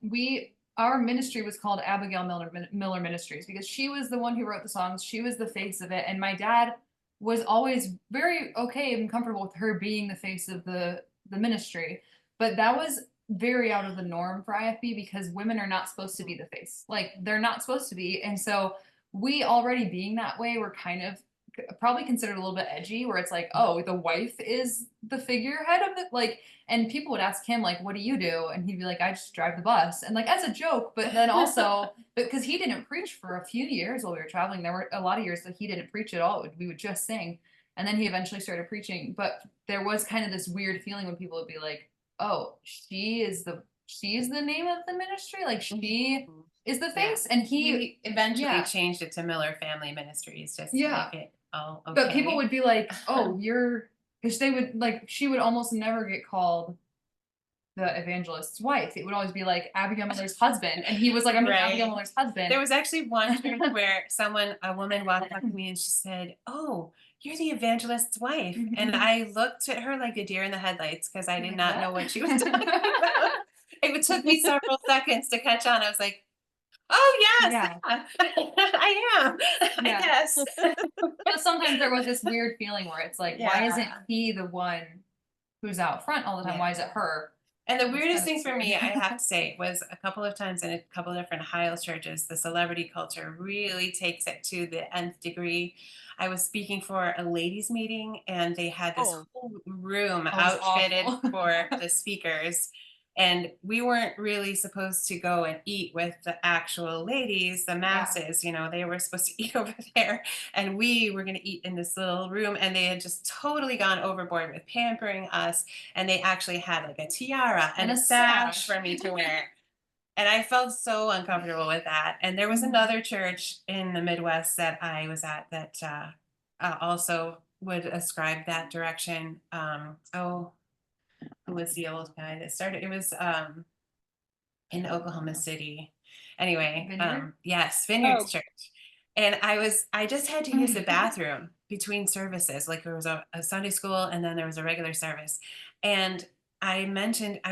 our ministry was called Abigail Miller Ministries, because she was the one who wrote the songs. She was the face of it, and my dad was always very okay and comfortable with her being the face of the ministry. But that was very out of the norm for IFB, because women are not supposed to be the face. Like, they're not supposed to be. And so we already being that way, were kind of probably considered a little bit edgy, where it's like, oh, the wife is the figurehead of it, like. And people would ask him, like, "What do you do?" And he'd be like, "I just drive the bus." And like, as a joke, but then also because he didn't preach for a few years while we were traveling. There were a lot of years that he didn't preach at all. We would just sing. And then he eventually started preaching. But there was kind of this weird feeling when people would be like, "Oh, she's the name of the ministry. Like, she is the face." And he eventually changed it to Miller Family Ministries just to make it all okay. But people would be like, "Oh, because they would, like, she would almost never get called the evangelist's wife. It would always be like Abigail Miller's husband. And he was like, "I'm just Abigail Miller's husband." There was actually one church where a woman walked up to me and she said, "Oh, you're the evangelist's wife." And I looked at her like a deer in the headlights, because I did not know what she was talking about. It took me several seconds to catch on. I was like, "Oh, yes, I am. Yeah. Yes." But sometimes there was this weird feeling where it's like, why isn't he the one who's out front all the time? Why is it her? And the weirdest thing for me, I have to say, was a couple of times in a couple of different Hiles churches, the celebrity culture really takes it to the nth degree. I was speaking for a ladies' meeting, and they had this whole room outfitted for the speakers. And we weren't really supposed to go and eat with the actual ladies, the masses, they were supposed to eat over there. And we were going to eat in this little room. And they had just totally gone overboard with pampering us. And they actually had like a tiara and a sash for me to wear. And I felt so uncomfortable with that. And there was another church in the Midwest that I was at that also would ascribe that direction. Who was the old guy that started? It was in Oklahoma City. Anyway, yes, Vineyards Church. And I just had to use the bathroom between services. Like, there was a Sunday school, and then there was a regular service. And I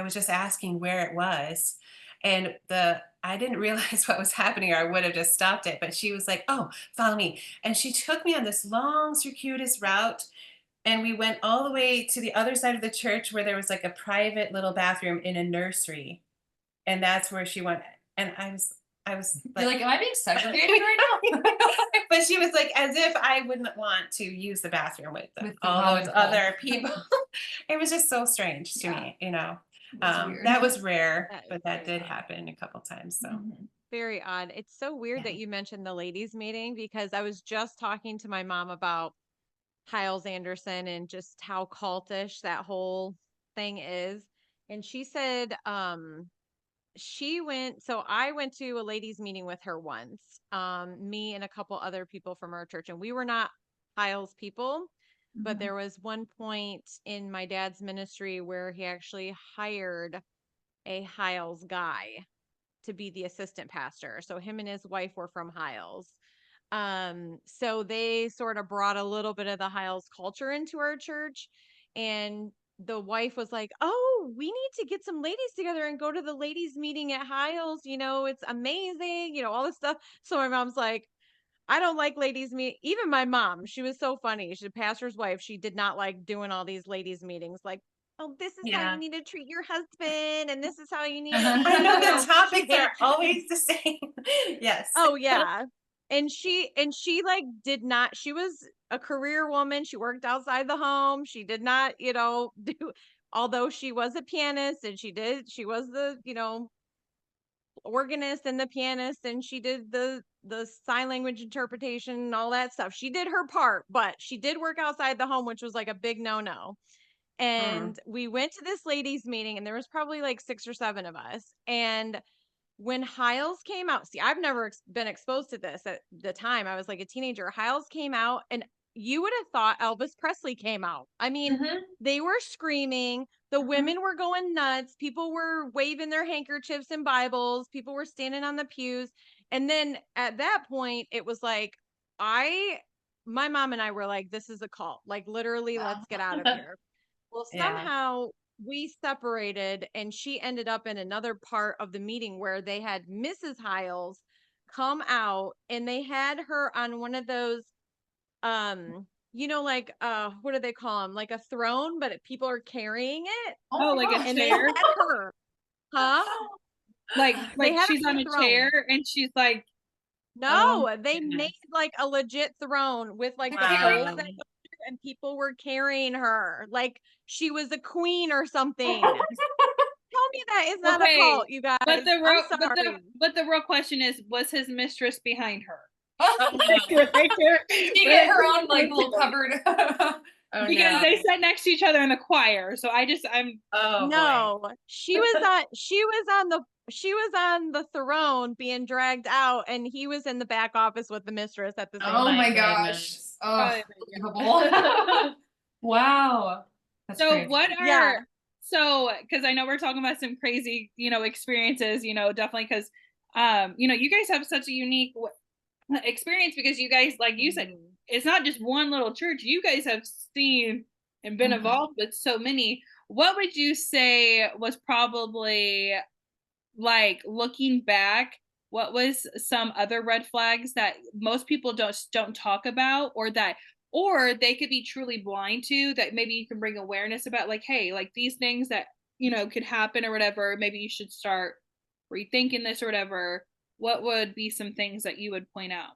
was just asking where it was. And I didn't realize what was happening, or I would have just stopped it. But she was like, "Oh, follow me." And she took me on this long, circuitous route. And we went all the way to the other side of the church, where there was like a private little bathroom in a nursery. And that's where she went. And I was You're like, "Am I being segregated right now?" But she was like, as if I wouldn't want to use the bathroom with all those other people. It was just so strange to me, that was rare, but that did happen a couple times. So very odd. It's so weird that you mentioned the ladies' meeting, because I was just talking to my mom about Hyles Anderson and just how cultish that whole thing is. And she said, I went to a ladies' meeting with her once, me and a couple other people from our church, and we were not Hyles people, but there was one point in my dad's ministry where he actually hired a Hiles guy to be the assistant pastor. So him and his wife were from Hiles. So they sort of brought a little bit of the Hiles culture into our church. And the wife was like, "Oh, we need to get some ladies together and go to the ladies meeting at Hiles. It's amazing, all this stuff." So my mom's like, "I don't like ladies meet." Even my mom, she was so funny. She's a pastor's wife. She did not like doing all these ladies meetings. Like, "Oh, this is how you need to treat your husband, and this is how you need to." I know the topics She are always the same. Yes. Oh yeah. And she like did not, she was a career woman. She worked outside the home. She did not, do, although she was a pianist and she was the, organist and the pianist, and she did the sign language interpretation and all that stuff. She did her part, but she did work outside the home, which was like a big no-no. And we went to this ladies meeting, and there was probably like 6 or 7 of us. And when Hiles came out, see, I've never been exposed to this at the time. I was like a teenager. Hiles came out, and you would have thought Elvis Presley came out. I mean, they were screaming. The women were going nuts. People were waving their handkerchiefs and Bibles. People were standing on the pews. And then at that point, it was like, my mom and I were like, "This is a cult. Like, literally, let's get out of here." Well, somehow we separated, and she ended up in another part of the meeting where they had Mrs. Hiles come out, and they had her on one of those, like, what do they call them? Like a throne, but people are carrying it. Oh, like a And they chair? had her, huh? Like They had she's her on a throne. chair and she's like, No, they made like a legit throne with like the poles that go through, and people were carrying her like she was a queen or something. Tell me that is not a okay. cult, you guys. But the real, I'm sorry. but the real question is, was his mistress behind her? She get her own like little cupboard. Because they sat next to each other in the choir. So I'm no, she was on the throne being dragged out, and he was in the back office with the mistress at the same time. Oh my gosh. Oh, unbelievable. Wow. That's so crazy. what are so because I know we're talking about some crazy, experiences, definitely because you guys have such a unique experience because you guys, like you said, it's not just one little church. You guys have seen and been involved with so many. What would you say was probably, like, looking back, what was some other red flags that most people don't talk about, or they could be truly blind to, that maybe you can bring awareness about, like, hey, like these things that could happen or whatever, maybe you should start rethinking this or whatever. What would be some things that you would point out?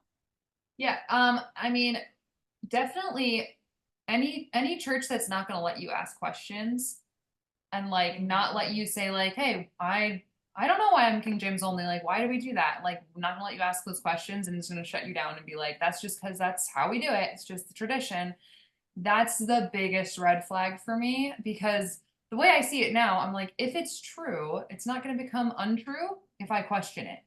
Yeah, I mean, definitely any church that's not going to let you ask questions and like not let you say like, "Hey, I don't know why I'm King James only. Like, why do we do that?" Like, I'm not going to let you ask those questions, and it's going to shut you down and be like, "That's just because that's how we do it. It's just the tradition." That's the biggest red flag for me, because the way I see it now, I'm like, if it's true, it's not going to become untrue if I question it.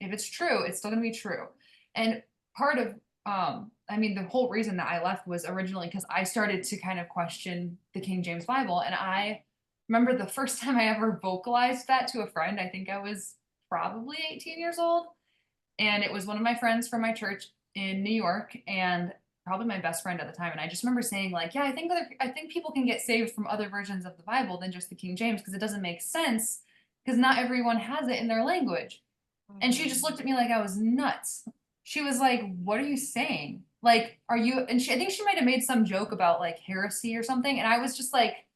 If it's true, it's still going to be true. And part of, the whole reason that I left was originally because I started to kind of question the King James Bible. And I remember the first time I ever vocalized that to a friend, I think I was probably 18 years old. And it was one of my friends from my church in New York, and probably my best friend at the time. And I just remember saying like, "Yeah, I think people can get saved from other versions of the Bible than just the King James, because it doesn't make sense, because not everyone has it in their language." And she just looked at me like I was nuts. She was like, "What are you saying? Like, are you?" And I think she might have made some joke about like heresy or something. And I was just like,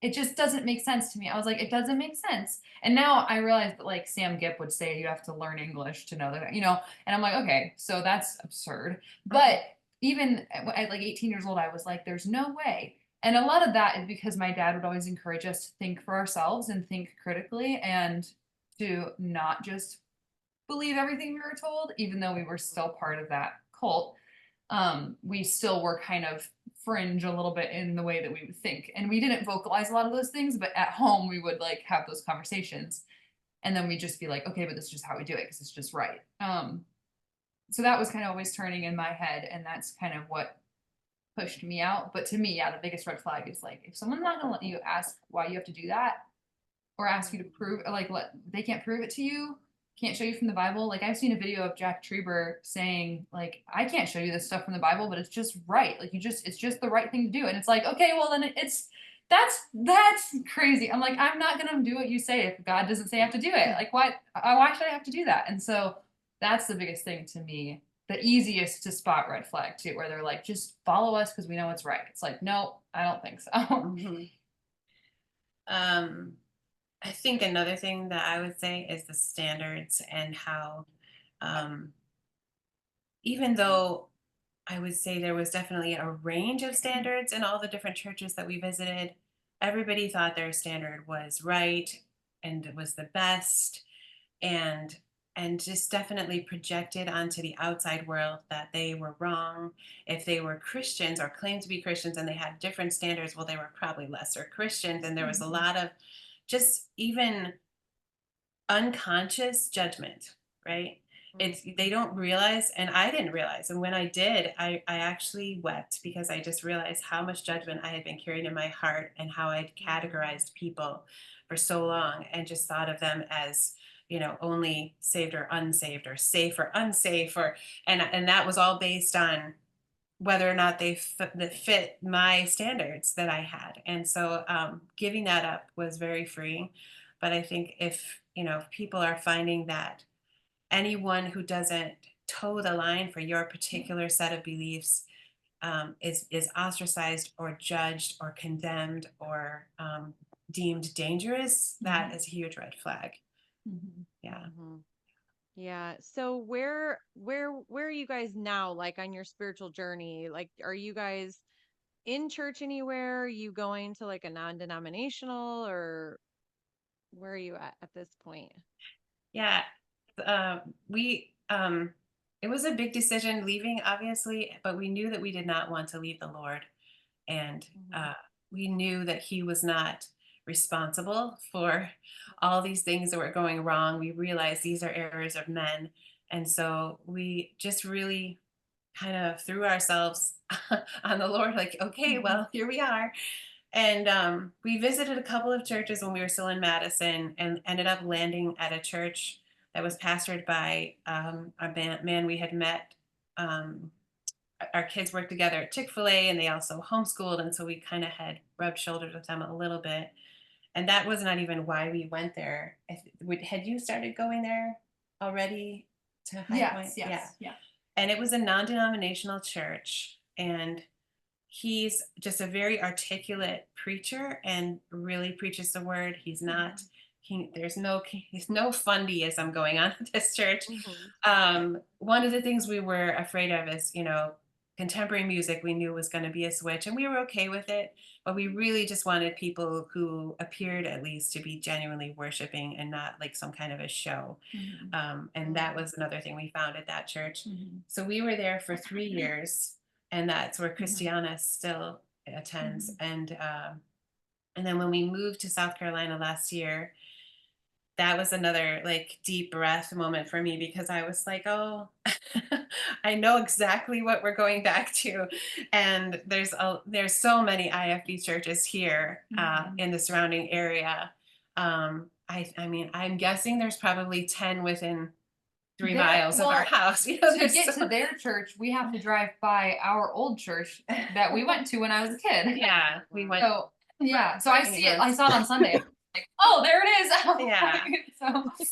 it just doesn't make sense to me. I was like, it doesn't make sense. And now I realize that like Sam Gipp would say you have to learn English to know that, and I'm like, okay, so that's absurd. But even at like 18 years old, I was like, there's no way. And a lot of that is because my dad would always encourage us to think for ourselves and think critically, and to not just believe everything we were told, even though we were still part of that cult. We still were kind of fringe a little bit in the way that we would think. And we didn't vocalize a lot of those things, but at home we would like have those conversations. And then we'd just be like, okay, but this is just how we do it because it's just right. So that was kind of always turning in my head. And that's kind of what pushed me out. But to me, yeah, the biggest red flag is like, if someone's not gonna let you ask why you have to do that, or ask you to prove, like, they can't prove it to you, can't show you from the Bible. Like, I've seen a video of Jack Truber saying, like, I can't show you this stuff from the Bible, but it's just right. Like, it's just the right thing to do. And it's like, okay, well then that's crazy. I'm like, I'm not gonna do what you say if God doesn't say I have to do it. Like, why should I have to do that? And so that's the biggest thing to me. The easiest to spot red flag too, where they're like, just follow us because we know it's right. It's like, no, I don't think so. I think another thing that I would say is the standards, and how, even though I would say there was definitely a range of standards in all the different churches that we visited, everybody thought their standard was right and it was the best, and just definitely projected onto the outside world that they were wrong. If they were Christians or claimed to be Christians and they had different standards, well, they were probably lesser Christians. And there was a lot of just even unconscious judgment, right? It's, they don't realize, and I didn't realize. And when I did, I actually wept, because I just realized how much judgment I had been carrying in my heart, and how I'd categorized people for so long, and just thought of them as, only saved or unsaved, or safe or unsafe, and that was all based on whether or not they fit my standards that I had. And so giving that up was very freeing. But I think if people are finding that anyone who doesn't toe the line for your particular set of beliefs is ostracized or judged or condemned or deemed dangerous, that is a huge red flag. Yeah. Yeah. So where are you guys now, like on your spiritual journey? Like, are you guys in church anywhere? Are you going to like a non-denominational, or where are you at this point? Yeah. We it was a big decision leaving, obviously, but we knew that we did not want to leave the Lord. And we knew that he was not responsible for all these things that were going wrong. We realized these are errors of men. And so we just really kind of threw ourselves on the Lord, like, okay, well, here we are. And we visited a couple of churches when we were still in Madison, and ended up landing at a church that was pastored by a man we had met. Our kids worked together at Chick-fil-A, and they also homeschooled. And so we kind of had rubbed shoulders with them a little bit. And that was not even why we went there. Had you started going there already to High Point? Yeah. And it was a non-denominational church. And he's just a very articulate preacher and really preaches the word. He's not, there's no fundyism going on at this church. One of the things we were afraid of is, contemporary music we knew was going to be a switch, and we were okay with it, but we really just wanted people who appeared at least to be genuinely worshiping and not like some kind of a show. And that was another thing we found at that church. So we were there for 3 years, and that's where Christiana still attends. And then when we moved to South Carolina last year, that was another like deep breath moment for me, because I was like, oh, I know exactly what we're going back to. And there's so many IFB churches here in the surrounding area. I mean, I'm guessing there's probably 10 within 3 miles of our house. To get to their church, we have to drive by our old church that we went to when I was a kid. Yeah, we went. So I see it. I saw it on Sunday. Like, oh, there it is. Yeah.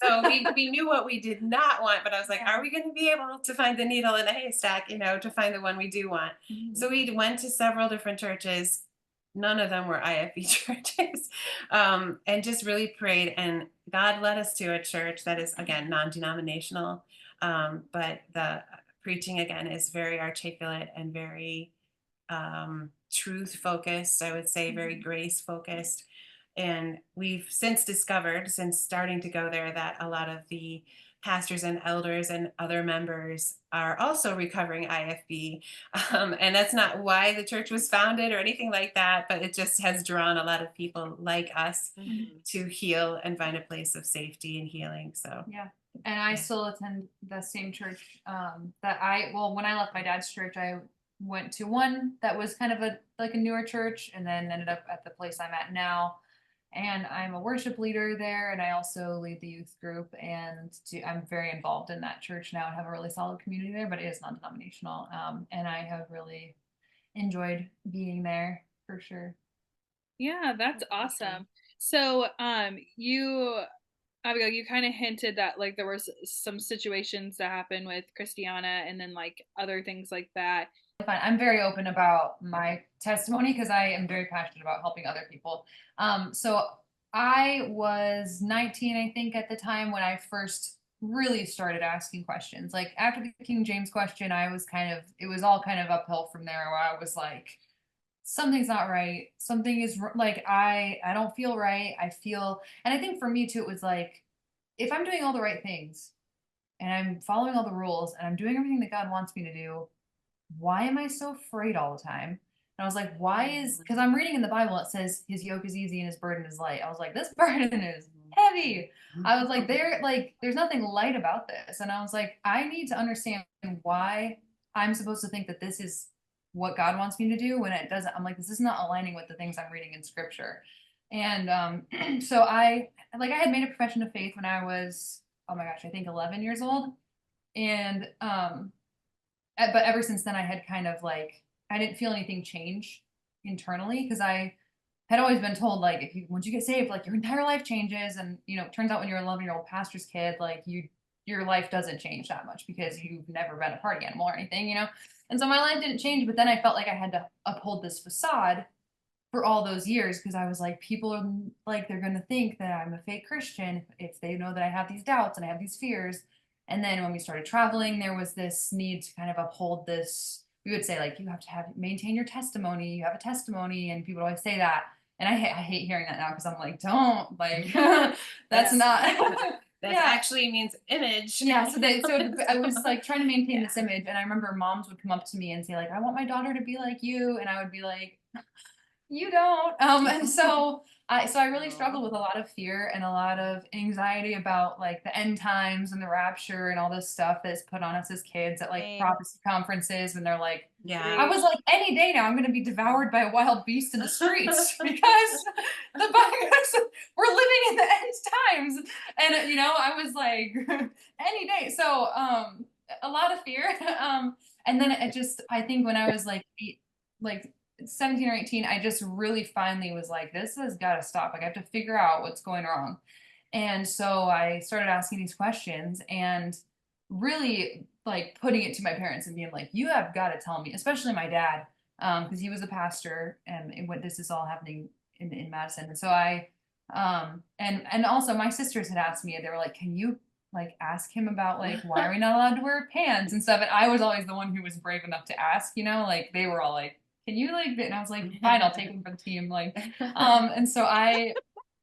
So we knew what we did not want, but I was like, are we going to be able to find the needle in a haystack, to find the one we do want? So we went to several different churches. None of them were IFB churches, and just really prayed. And God led us to a church that is, again, non-denominational, but the preaching, again, is very articulate and very truth focused, I would say, very grace focused. And we've since discovered, since starting to go there, that a lot of the pastors and elders and other members are also recovering IFB. And that's not why the church was founded or anything like that, but it just has drawn a lot of people like us to heal and find a place of safety and healing. So yeah. And I still attend the same church when I left my dad's church, I went to one that was kind of a newer church, and then ended up at the place I'm at now. And I'm a worship leader there, and I also lead the youth group, and I'm very involved in that church now and have a really solid community there, but it is non-denominational. And I have really enjoyed being there for sure. Yeah, that's awesome. So, Abigail, you kind of hinted that like there was some situations that happened with Christiana and then like other things like that. Fine. I'm very open about my testimony because I am very passionate about helping other people. So I was 19, I think, at the time when I first really started asking questions. Like after the King James question, it was all kind of uphill from there, where I was like, something's not right. Something is like, I don't feel right. And I think for me too, it was like, if I'm doing all the right things and I'm following all the rules and I'm doing everything that God wants me to do, why am I so afraid all the time? And I was like, because I'm reading in the Bible, it says his yoke is easy and his burden is light. I was like, this burden is heavy. I was like, there's nothing light about this. And I was like, I need to understand why I'm supposed to think that this is what God wants me to do when it doesn't. I'm like, this is not aligning with the things I'm reading in scripture. And so I had made a profession of faith when I was, oh my gosh, I think 11 years old. And but ever since then I had kind of like, I didn't feel anything change internally, because I had always been told like, once you get saved, like your entire life changes. And it turns out when you're an 11-year-old pastor's kid, like your life doesn't change that much because you've never been a party animal or anything. And so my life didn't change, but then I felt like I had to uphold this facade for all those years, because I was like, people are like, they're going to think that I'm a fake Christian if they know that I have these doubts and I have these fears. And then when we started traveling, there was this need to kind of uphold this. We would say like, you have to maintain your testimony. You have a testimony, and people always say that. And I hate hearing that now, because I'm like, don't, like, that's not. That actually means image. Yeah. So I was like trying to maintain this image, and I remember moms would come up to me and say like, I want my daughter to be like you, and I would be like, you don't. And so I really struggled with a lot of fear and a lot of anxiety about like the end times and the rapture and all this stuff that's put on us as kids at like prophecy conferences, when they're like, I was like, any day now I'm going to be devoured by a wild beast in the streets because the Bible, we're living in the end times. And I was like, any day. So a lot of fear. And then I think when I was like 17 or 18, I just really finally was like, this has got to stop. Like, I have to figure out what's going wrong. And so I started asking these questions, and really like putting it to my parents and being like, you have got to tell me, especially my dad, because he was a pastor, and this is all happening in Madison. And so and also my sisters had asked me, they were like, can you like ask him about like, why are we not allowed to wear pants and stuff? And I was always the one who was brave enough to ask, like they were all like, can you like, and I was like, fine, I'll take him for the team. Like, and so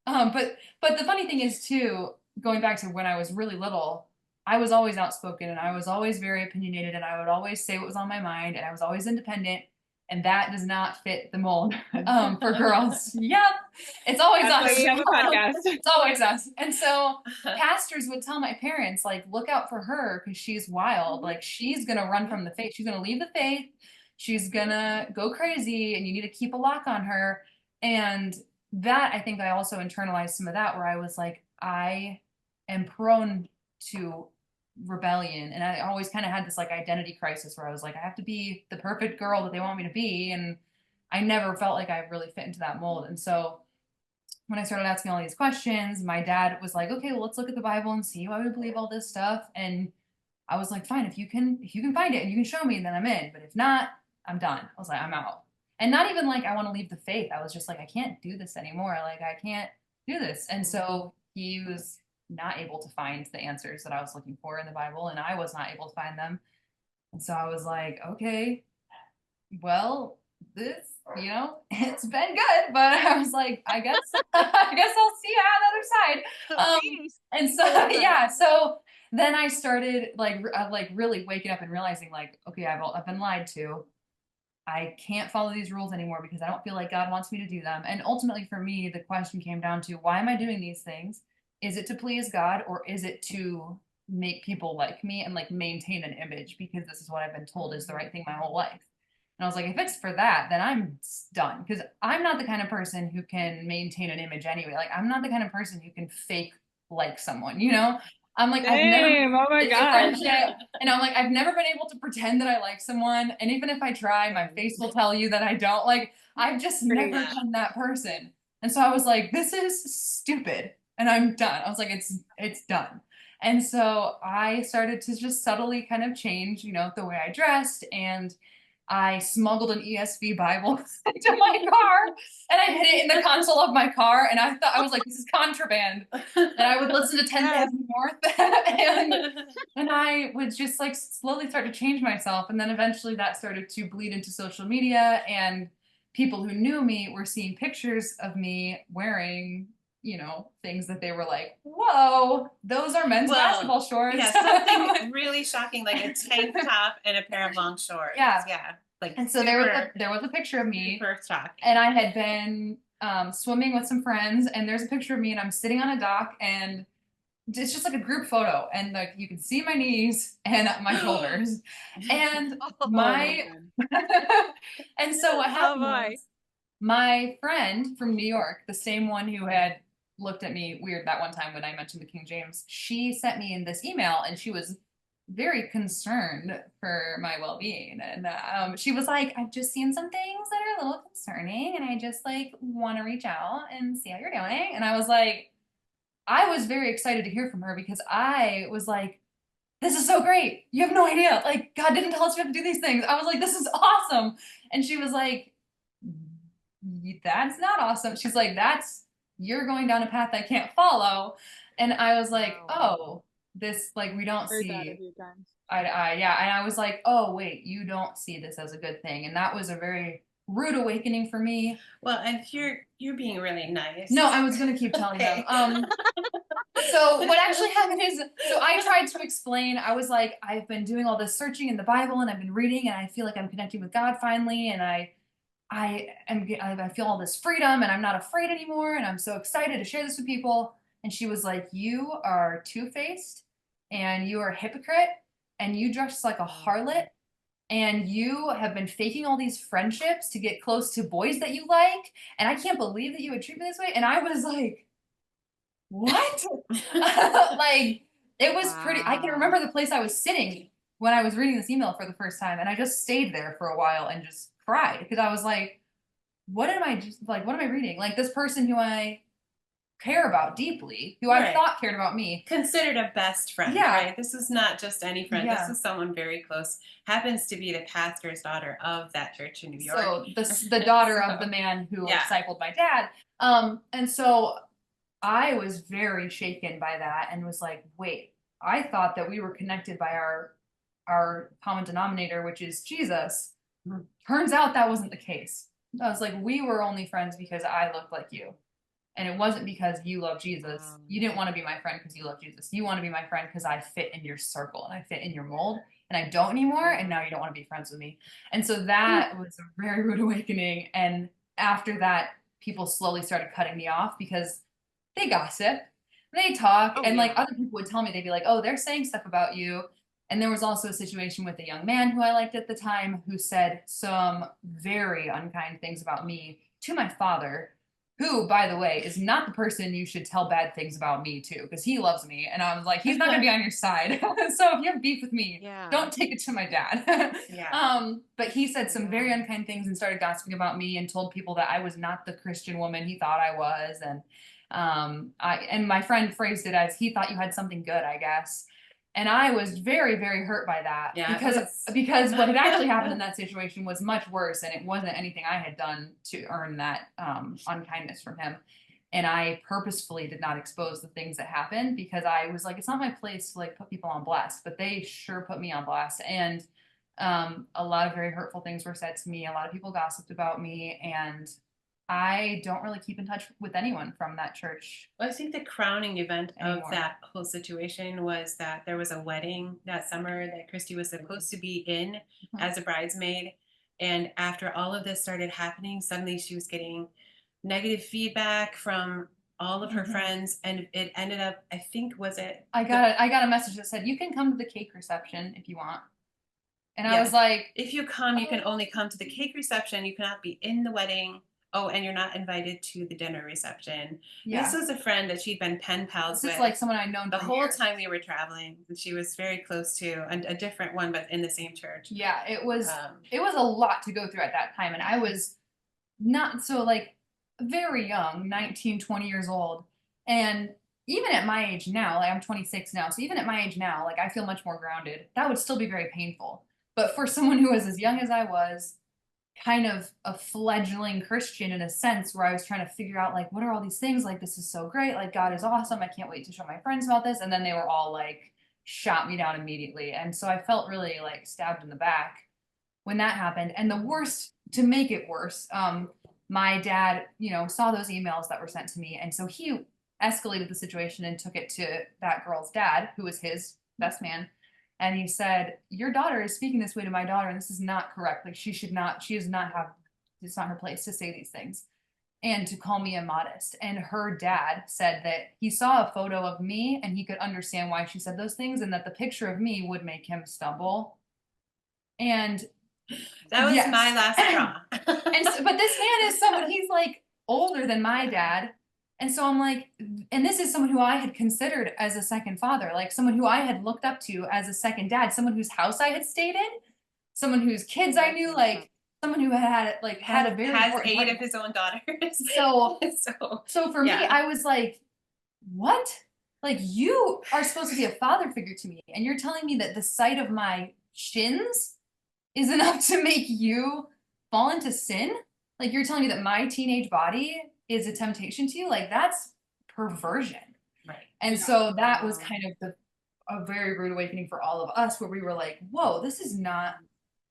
but the funny thing is too, going back to when I was really little, I was always outspoken, and I was always very opinionated, and I would always say what was on my mind, and I was always independent. And that does not fit the mold for girls. Yep. It's always us. We have a podcast. It's always us. And so pastors would tell my parents, like, look out for her because she's wild. Like, she's going to run from the faith. She's going to leave the faith. She's going to go crazy, and you need to keep a lock on her. And that, I think I also internalized some of that, where I was like, I am prone to rebellion, and I always kind of had this like identity crisis where I was like, I have to be the perfect girl that they want me to be, and I never felt like I really fit into that mold. And so when I started asking all these questions, my dad was like, okay, well, let's look at the Bible and see why we believe all this stuff. And I was like, fine, if you can find it and you can show me, then I'm in, but if not, I'm done. I was like, I'm out. And not even like I want to leave the faith. I was just like, I can't do this anymore. Like, I can't do this. And so he was not able to find the answers that I was looking for in the Bible, and I was not able to find them. And so I was like, okay, well, this, it's been good, but I was like, I guess I'll see you on the other side. And so, yeah, so then I started like really waking up and realizing like, okay, I've been lied to. I can't follow these rules anymore because I don't feel like God wants me to do them. And ultimately for me, the question came down to, why am I doing these things? Is it to please God, or is it to make people like me and like maintain an image because this is what I've been told is the right thing my whole life? And I was like, if it's for that, then I'm done. Because I'm not the kind of person who can maintain an image anyway. Like, I'm not the kind of person who can fake like someone, you know? I'm like, I've never Same. Oh my it's a gosh. friendship. And I'm like, I've never been able to pretend that I like someone. And even if I try, my face will tell you that I don't. Like, I've just Pretty never much. been that person. And so I was like, this is stupid. And I'm done. I was like, it's done. And so I started to just subtly kind of change, you know, the way I dressed, and I smuggled an ESV Bible into my car and I hid it in the console of my car. And I was like, this is contraband. And I would listen to 10,000 North and I would just like slowly start to change myself. And then eventually that started to bleed into social media, and people who knew me were seeing pictures of me wearing, you know, things that they were like, whoa, those are men's basketball shorts. Yeah, something really shocking, like a tank top and a pair of long shorts. Yeah. Like, and so there was a picture of me, super shocking. and I had been swimming with some friends, and there's a picture of me, and I'm sitting on a dock, and it's just like a group photo, and like you can see my knees and my shoulders, and my and so what happened was my friend from New York, the same one who had looked at me weird that one time when I mentioned the King James, she sent me in this email, and she was very concerned for my well-being. And she was like, I've just seen some things that are a little concerning, and I just like want to reach out and see how you're doing. And I was like, I was very excited to hear from her, because I was like, this is so great. You have no idea. Like, God didn't tell us we have to do these things. I was like, this is awesome. And she was like, that's not awesome. She's like, you're going down a path I can't follow. And I was like, oh, this, like, we don't see eye to eye. Yeah. And I was like, oh, wait, you don't see this as a good thing. And that was a very rude awakening for me. Well, and you're being really nice. No, I was gonna keep telling them. So what actually happened is, so I tried to explain. I was like, I've been doing all this searching in the Bible, and I've been reading, and I feel like I'm connecting with God finally, and I feel all this freedom, and I'm not afraid anymore, and I'm so excited to share this with people. And she was like, you are two-faced, and you are a hypocrite, and you dress like a harlot, and you have been faking all these friendships to get close to boys that you like, and I can't believe that you would treat me this way. And I was like, what? Like, it was pretty, I can remember the place I was sitting when I was reading this email for the first time, and I just stayed there for a while and just cried, because I was like, what am I reading? Like, this person who I care about deeply, who I thought cared about me. Considered a best friend, right? This is not just any friend. Yeah. This is someone very close. Happens to be the pastor's daughter of that church in New York. So the daughter of the man who discipled my dad. And so I was very shaken by that, and was like, wait, I thought that we were connected by our common denominator, which is Jesus. Turns out that wasn't the case. I was like, we were only friends because I looked like you. And it wasn't because you love Jesus. You didn't want to be my friend because you love Jesus. You want to be my friend because I fit in your circle and I fit in your mold, and I don't anymore. And now you don't want to be friends with me. And so that was a very rude awakening. And after that, people slowly started cutting me off, because they gossip, they talk, and like other people would tell me, they'd be like, oh, they're saying stuff about you. And there was also a situation with a young man who I liked at the time, who said some very unkind things about me to my father, who, by the way, is not the person you should tell bad things about me to, because he loves me. And I was like, he's not gonna be on your side. So if you have beef with me, don't take it to my dad. But he said some very unkind things and started gossiping about me, and told people that I was not the Christian woman he thought I was. And my friend phrased it as, he thought you had something good, I guess. And I was very, very hurt by that, because what had actually happened in that situation was much worse, and it wasn't anything I had done to earn that unkindness from him. And I purposefully did not expose the things that happened, because I was like, it's not my place to like put people on blast, but they sure put me on blast. And a lot of very hurtful things were said to me. A lot of people gossiped about me, and I don't really keep in touch with anyone from that church. Well, I think the crowning event of that whole situation was that there was a wedding that summer that Christy was supposed to be in as a bridesmaid. And after all of this started happening, suddenly she was getting negative feedback from all of her friends. And it ended up, I think, I got a message that said, you can come to the cake reception if you want. And I was like, if you come, you can only come to the cake reception. You cannot be in the wedding. Oh, and you're not invited to the dinner reception. yeah, This was a friend that she'd been pen pals this with is like someone I'd known the for whole years. time we were traveling. And she was very close to a different one, but in the same church. Yeah, it was a lot to go through at that time. And I was not so like very young, 19, 20 years old. And even at my age now, like I'm 26 now, so even at my age now, like I feel much more grounded. That would still be very painful. But for someone who was as young as I was, kind of a fledgling Christian in a sense, where I was trying to figure out like, what are all these things? Like, this is so great. Like, God is awesome. I can't wait to show my friends about this. And then they were all like, shot me down immediately. And so I felt really like stabbed in the back when that happened. And the worst, to make it worse, my dad, you know, saw those emails that were sent to me. And so he escalated the situation and took it to that girl's dad, who was his best man. And he said, your daughter is speaking this way to my daughter, and this is not correct. Like, she does not have, it's not her place to say these things. And to call me immodest. And her dad said that he saw a photo of me and he could understand why she said those things, and that the picture of me would make him stumble. And that was yes. my last straw. But this man is someone, he's like older than my dad. And so I'm like, and this is someone who I had considered as a second father, like someone who I had looked up to as a second dad, someone whose house I had stayed in, someone whose kids I knew, like someone who had a very has 8 of his own daughters. So for me, I was like, what? Like, you are supposed to be a father figure to me, and you're telling me that the sight of my shins is enough to make you fall into sin? Like, you're telling me that my teenage body is a temptation to you? Like, that's perversion. Right. And so that was kind of a very rude awakening for all of us, where we were like, whoa, this is not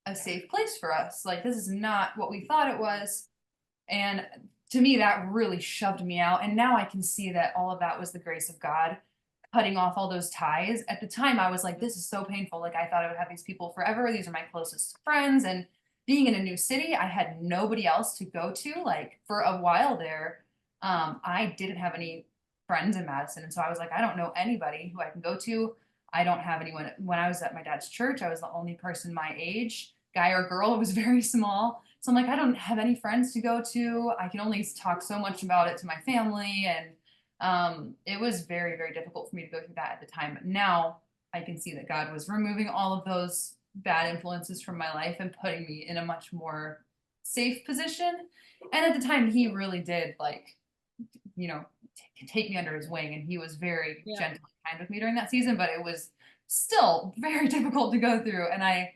a safe place for us. Like, this is not what we thought it was. And to me, that really shoved me out. And now I can see that all of that was the grace of God cutting off all those ties. At the time, I was like, this is so painful. Like, I thought I would have these people forever. These are my closest friends. And being in a new city, I had nobody else to go to. Like, for a while there, I didn't have any friends in Madison. And so I was like, I don't know anybody who I can go to. I don't have anyone. When I was at my dad's church, I was the only person my age, guy or girl. It was very small. So I'm like, I don't have any friends to go to. I can only talk so much about it to my family. And it was very, very difficult for me to go through that at the time. But now I can see that God was removing all of those bad influences from my life and putting me in a much more safe position. And at the time, he really did, like, you know, take me under his wing. And he was very gentle and kind with me during that season, but it was still very difficult to go through. And I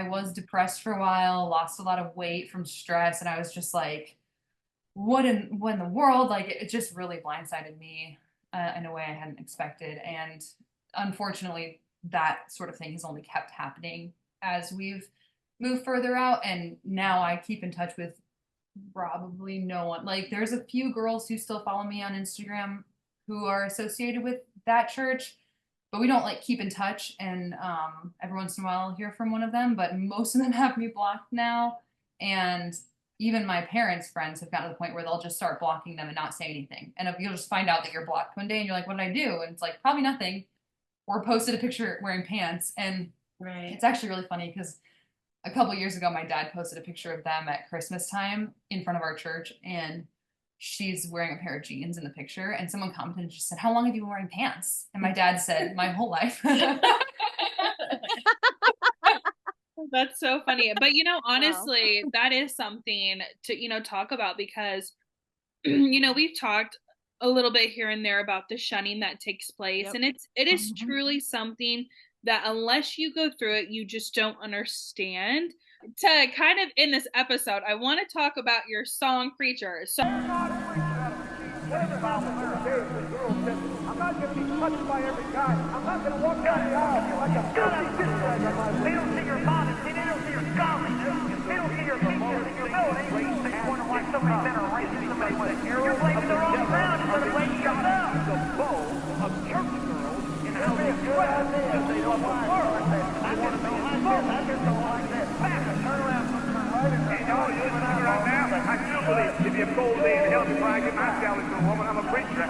was depressed for a while, lost a lot of weight from stress. And I was just like, what in the world? Like, it just really blindsided me in a way I hadn't expected. And unfortunately, that sort of thing has only kept happening as we've moved further out. And now I keep in touch with probably no one. Like, there's a few girls who still follow me on Instagram who are associated with that church, but we don't like keep in touch. And every once in a while I'll hear from one of them, but most of them have me blocked now. And even my parents' friends have gotten to the point where they'll just start blocking them and not say anything. And if you'll just find out that you're blocked one day and you're like, what did I do? And it's like, probably nothing. Or posted a picture wearing pants. And it's actually really funny because a couple years ago, my dad posted a picture of them at Christmas time in front of our church, and she's wearing a pair of jeans in the picture. And someone commented and just said, how long have you been wearing pants? And my dad said, my whole life. That's so funny. But, you know, honestly, that is something to, you know, talk about, because, you know, we've talked a little bit here and there about the shunning that takes place. And it is truly something that unless you go through it, you just don't understand. To kind of end this episode, I want to talk about your song Preacher. So I'm not going to be touched by every guy. I'm not going to walk down the aisle like a filthy bitch. They don't see your modesty. They don't see your godliness. They don't see your features and humility. They wonder why somebody's better racist somebody with an arrow. You're blaming the wrong ground instead of blaming yourself. The bow of church girls in how they dress as they love the Lord. I want to know how I just don't like that. Back and turn around, turn right, and you know, you're listening right now. I do believe if you're cold and healthy, when I get my salad to a woman, I'm a preacher.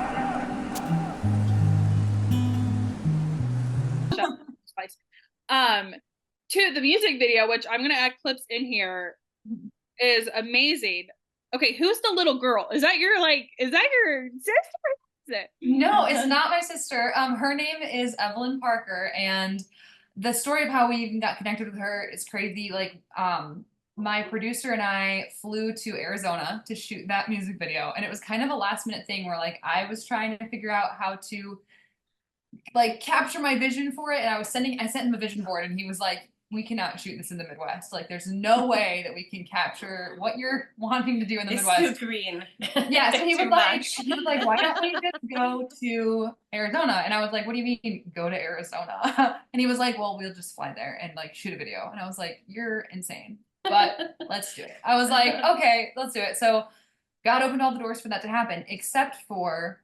to the music video, which I'm gonna add clips in here, is amazing. Okay, who's the little girl? Is that your sister? Is it? No, it's not my sister. Her name is Evelyn Parker, and the story of how we even got connected with her is crazy. Like, my producer and I flew to Arizona to shoot that music video, and it was kind of a last minute thing where like I was trying to figure out how to like capture my vision for it, and I sent him a vision board, and he was like, we cannot shoot this in the Midwest. Like, there's no way that we can capture what you're wanting to do in the Midwest. It's too green. Yeah, so he was like, much. why don't we just go to Arizona? And I was like, what do you mean go to Arizona? And he was like, well, we'll just fly there and like shoot a video. And I was like, you're insane, but let's do it. I was like, okay, let's do it. So God opened all the doors for that to happen, except for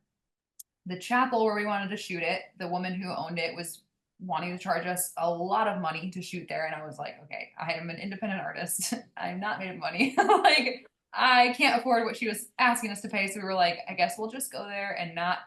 the chapel where we wanted to shoot it. The woman who owned it was wanting to charge us a lot of money to shoot there. And I was like, okay, I am an independent artist. I'm not made of money. Like, I can't afford what she was asking us to pay. So we were like, I guess we'll just go there and not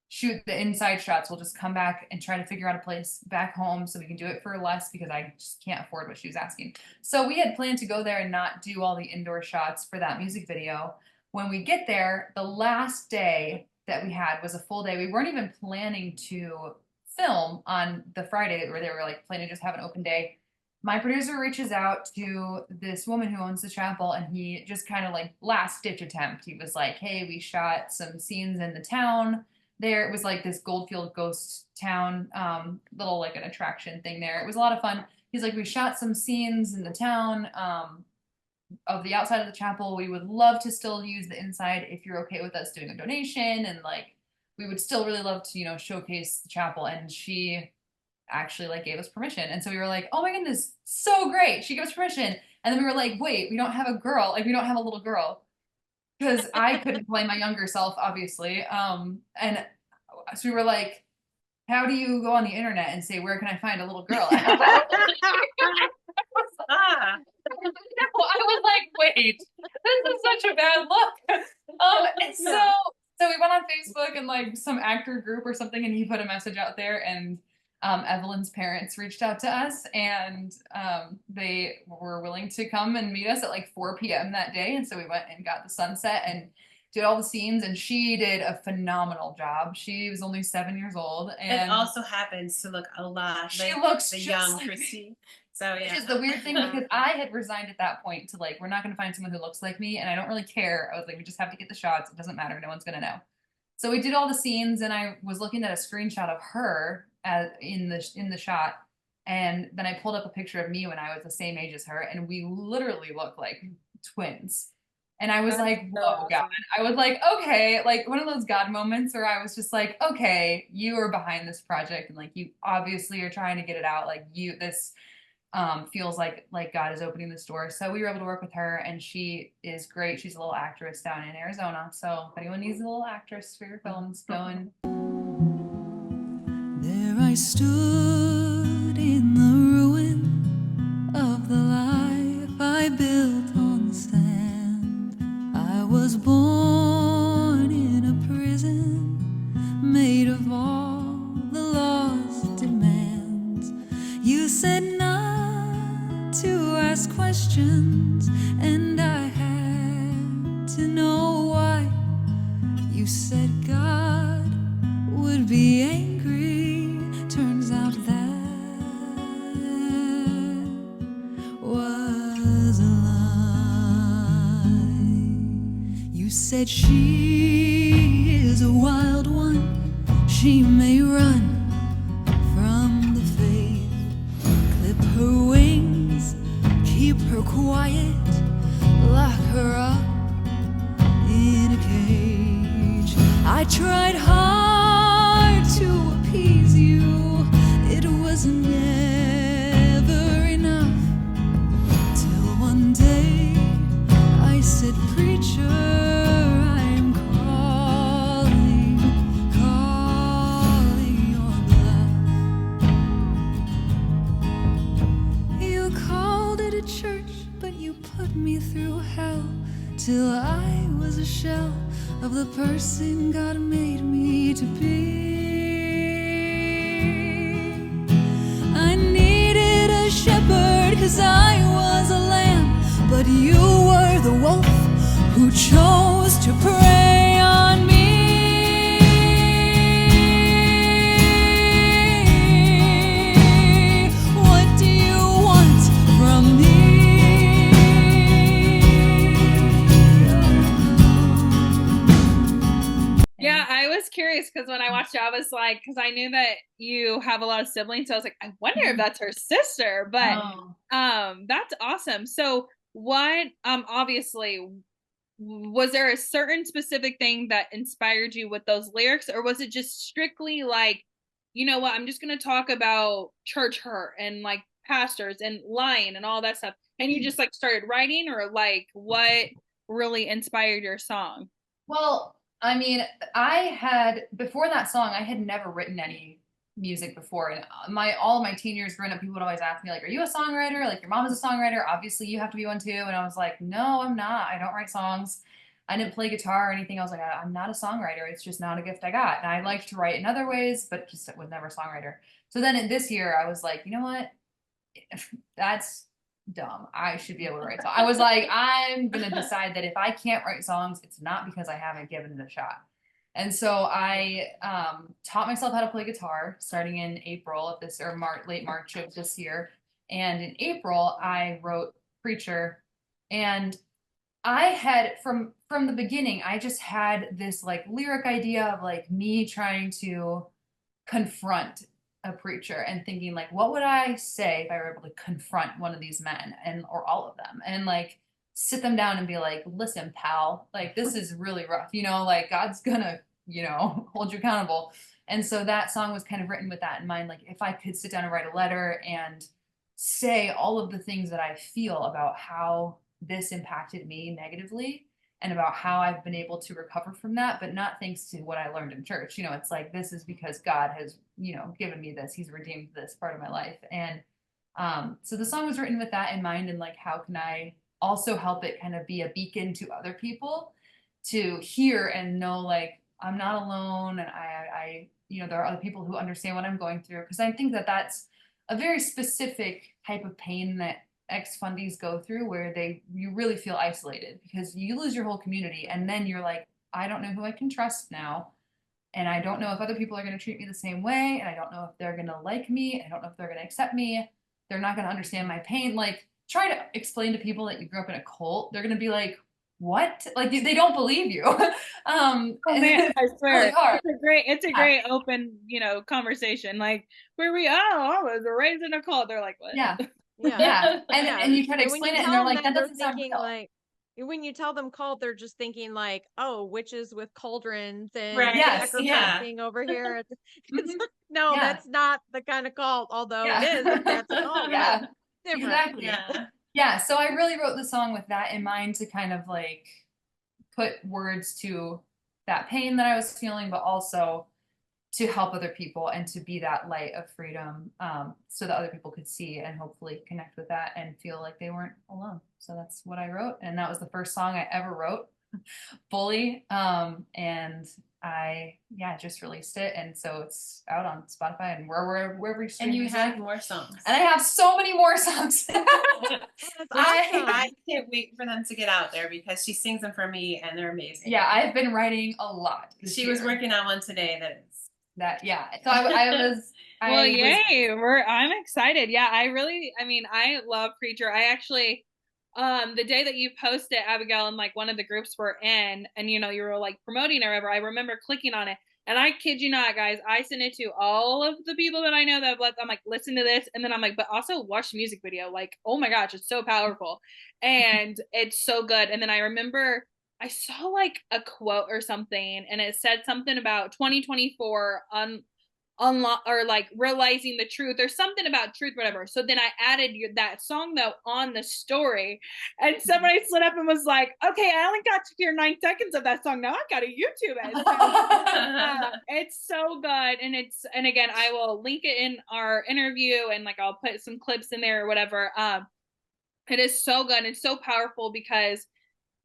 shoot the inside shots. We'll just come back and try to figure out a place back home so we can do it for less, because I just can't afford what she was asking. So we had planned to go there and not do all the indoor shots for that music video. When we get there, the last day that we had was a full day. We weren't even planning to film on the Friday where they were like planning to just have an open day. My producer reaches out to this woman who owns the chapel, and he just kind of like last ditch attempt. He was like, hey, we shot some scenes in the town there. It was like this Goldfield ghost town, little like an attraction thing there. It was a lot of fun. He's like, we shot some scenes in the town of the outside of the chapel. We would love to still use the inside if you're okay with us doing a donation, and like we would still really love to, you know, showcase the chapel. And she actually like gave us permission. And so we were like, oh my goodness, so great. She gave us permission. And then we were like, wait, we don't have a girl. Like, we don't have a little girl. Because I couldn't play my younger self, obviously. And so we were like, how do you go on the internet and say, where can I find a little girl? I was like, wait, this is such a bad look. And so we went on Facebook and like some actor group or something, and he put a message out there, and Evelyn's parents reached out to us, and they were willing to come and meet us at like 4 p.m. that day. And so we went and got the sunset and did all the scenes, and she did a phenomenal job. She was only 7 years old, and it also happens to look a lot she like looks the just young like Christy. So yeah, which is the weird thing, because I had resigned at that point to like, we're not going to find someone who looks like me, and I don't really care. I was like, we just have to get the shots. It doesn't matter. No one's going to know. So we did all the scenes, and I was looking at a screenshot of her in the shot, and then I pulled up a picture of me when I was the same age as her, and we literally look like twins. And I was like, whoa, God. I was like, okay, like one of those God moments where I was just like, okay, you are behind this project, and like you obviously are trying to get it out. Like this feels like God is opening this door. So we were able to work with her, and she is great. She's a little actress down in Arizona. So if anyone needs a little actress for your films, go and. There I stood in the ruin of the life I built on sand. I was born in a prison made of all the law's demands. You said not to ask questions, and I had to know why. You said God would be angry. Turns out that was a lie. You said she is a wild one. She may run from the faith. Clip her wings, keep her quiet, lock her up in a cage. I tried hard to appease you. It was never enough. Till one day I said, preacher, I'm calling your bluff. You called it a church, but you put me through hell, till I was a shell of the person God made me to be. I needed a shepherd 'cause I was a lamb, but you were the wolf who chose to prey on me. What do you want from me? Yeah, I was curious because when I watched it, I was like, because I knew that you have a lot of siblings, so I was like, I wonder if that's her sister. But that's awesome. So what obviously was there a certain specific thing that inspired you with those lyrics, or was it just strictly like, you know what, I'm just gonna talk about church hurt and like pastors and lying and all that stuff, and you just like started writing, or like what really inspired your song? Well, I mean, before that song, I had never written any music before. And all of my teen years growing up, people would always ask me, like, are you a songwriter? Like, your mom is a songwriter. Obviously, you have to be one too. And I was like, no, I'm not. I don't write songs. I didn't play guitar or anything. I was like, I'm not a songwriter. It's just not a gift I got. And I like to write in other ways, but just was never a songwriter. So then in this year, I was like, you know what? That's dumb. I should be able to write songs. I was like, I'm going to decide that if I can't write songs, it's not because I haven't given it a shot. And so I taught myself how to play guitar starting in April of this, or late March of this year. And in April, I wrote Preacher. And I had, from the beginning, I just had this like lyric idea of like me trying to confront a preacher and thinking like, what would I say if I were able to confront one of these men or all of them, and like sit them down and be like, listen, pal, like this is really rough, like God's gonna, hold you accountable. And so that song was kind of written with that in mind. Like if I could sit down and write a letter and say all of the things that I feel about how this impacted me negatively, and about how I've been able to recover from that, but not thanks to what I learned in church. It's like, this is because God has, given me this. He's redeemed this part of my life. And so the song was written with that in mind, and like, how can I also help it kind of be a beacon to other people to hear and know, like, I'm not alone, and I there are other people who understand what I'm going through. Because I think that that's a very specific type of pain that ex-fundies go through, where you really feel isolated because you lose your whole community, and then you're like, I don't know who I can trust now, and I don't know if other people are going to treat me the same way, and I don't know if they're going to like me, and I don't know if they're going to accept me. They're not going to understand my pain. Like, try to explain to people that you grew up in a cult, they're going to be like, what? Like, they don't believe you. Oh man, I swear, really it's a great open, conversation. Like, I was raised in a cult. They're like, what? Yeah. And you try to explain it, and they're like, that doesn't sound real. Like, when you tell them cult, they're just thinking like, oh, witches with cauldrons and sacrificing over here. No, that's not the kind of cult, although it is. That's a cult. Yeah, different. Exactly. Yeah. So I really wrote the song with that in mind, to kind of like put words to that pain that I was feeling, but also to help other people and to be that light of freedom, so that other people could see and hopefully connect with that and feel like they weren't alone. So that's what I wrote. And that was the first song I ever wrote fully. And I just released it. And so it's out on Spotify and wherever you stream And you music. have more songs. And I have so many more songs. I can't wait for them to get out there, because she sings them for me and they're amazing. Yeah, I've been writing a lot. She was working on one today So I'm excited. Yeah, I love Preacher. I actually, the day that you posted, Abigail, and like one of the groups we're in, and you were like promoting or whatever, I remember clicking on it, and I kid you not, guys, I sent it to all of the people that I know that I'm like, listen to this, and then I'm like, but also watch the music video. Like, oh my gosh, it's so powerful, and it's so good. And then I remember I saw like a quote or something, and it said something about 2024 or like realizing the truth or something about truth, whatever. So then I added that song though on the story, and somebody slid up and was like, okay, I only got to hear 9 seconds of that song. Now I gotta YouTube it. So, it's so good. And again, I will link it in our interview, and like I'll put some clips in there or whatever. It is so good and so powerful, because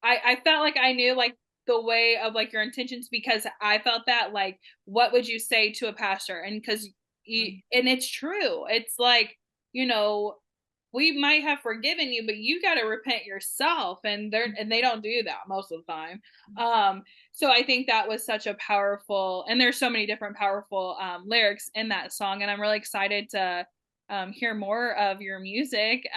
I felt like I knew like the way of like your intentions, because I felt that like, what would you say to a pastor? And because and it's true. It's like, we might have forgiven you, but you got to repent yourself. And they don't do that most of the time. So I think that was such a powerful, and there's so many different powerful lyrics in that song. And I'm really excited to hear more of your music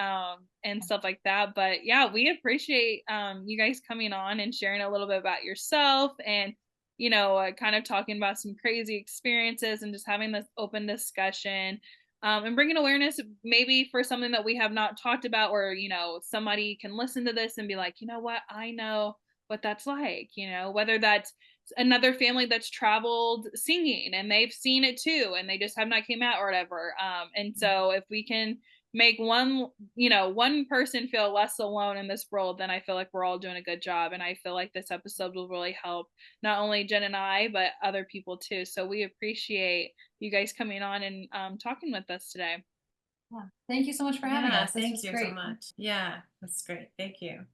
and stuff like that. But yeah, we appreciate you guys coming on and sharing a little bit about yourself, and kind of talking about some crazy experiences and just having this open discussion, and bringing awareness maybe for something that we have not talked about, or somebody can listen to this and be like, you know what, I know what that's like, whether that's another family that's traveled singing and they've seen it too and they just have not came out or whatever. And so if we can make one person feel less alone in this world, then I feel like we're all doing a good job. And I feel like this episode will really help not only Jen and I, but other people too. So we appreciate you guys coming on and talking with us today. Yeah. Thank you so much for having us. Thank you so much. Yeah, that's great. Thank you.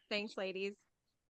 Thanks, ladies.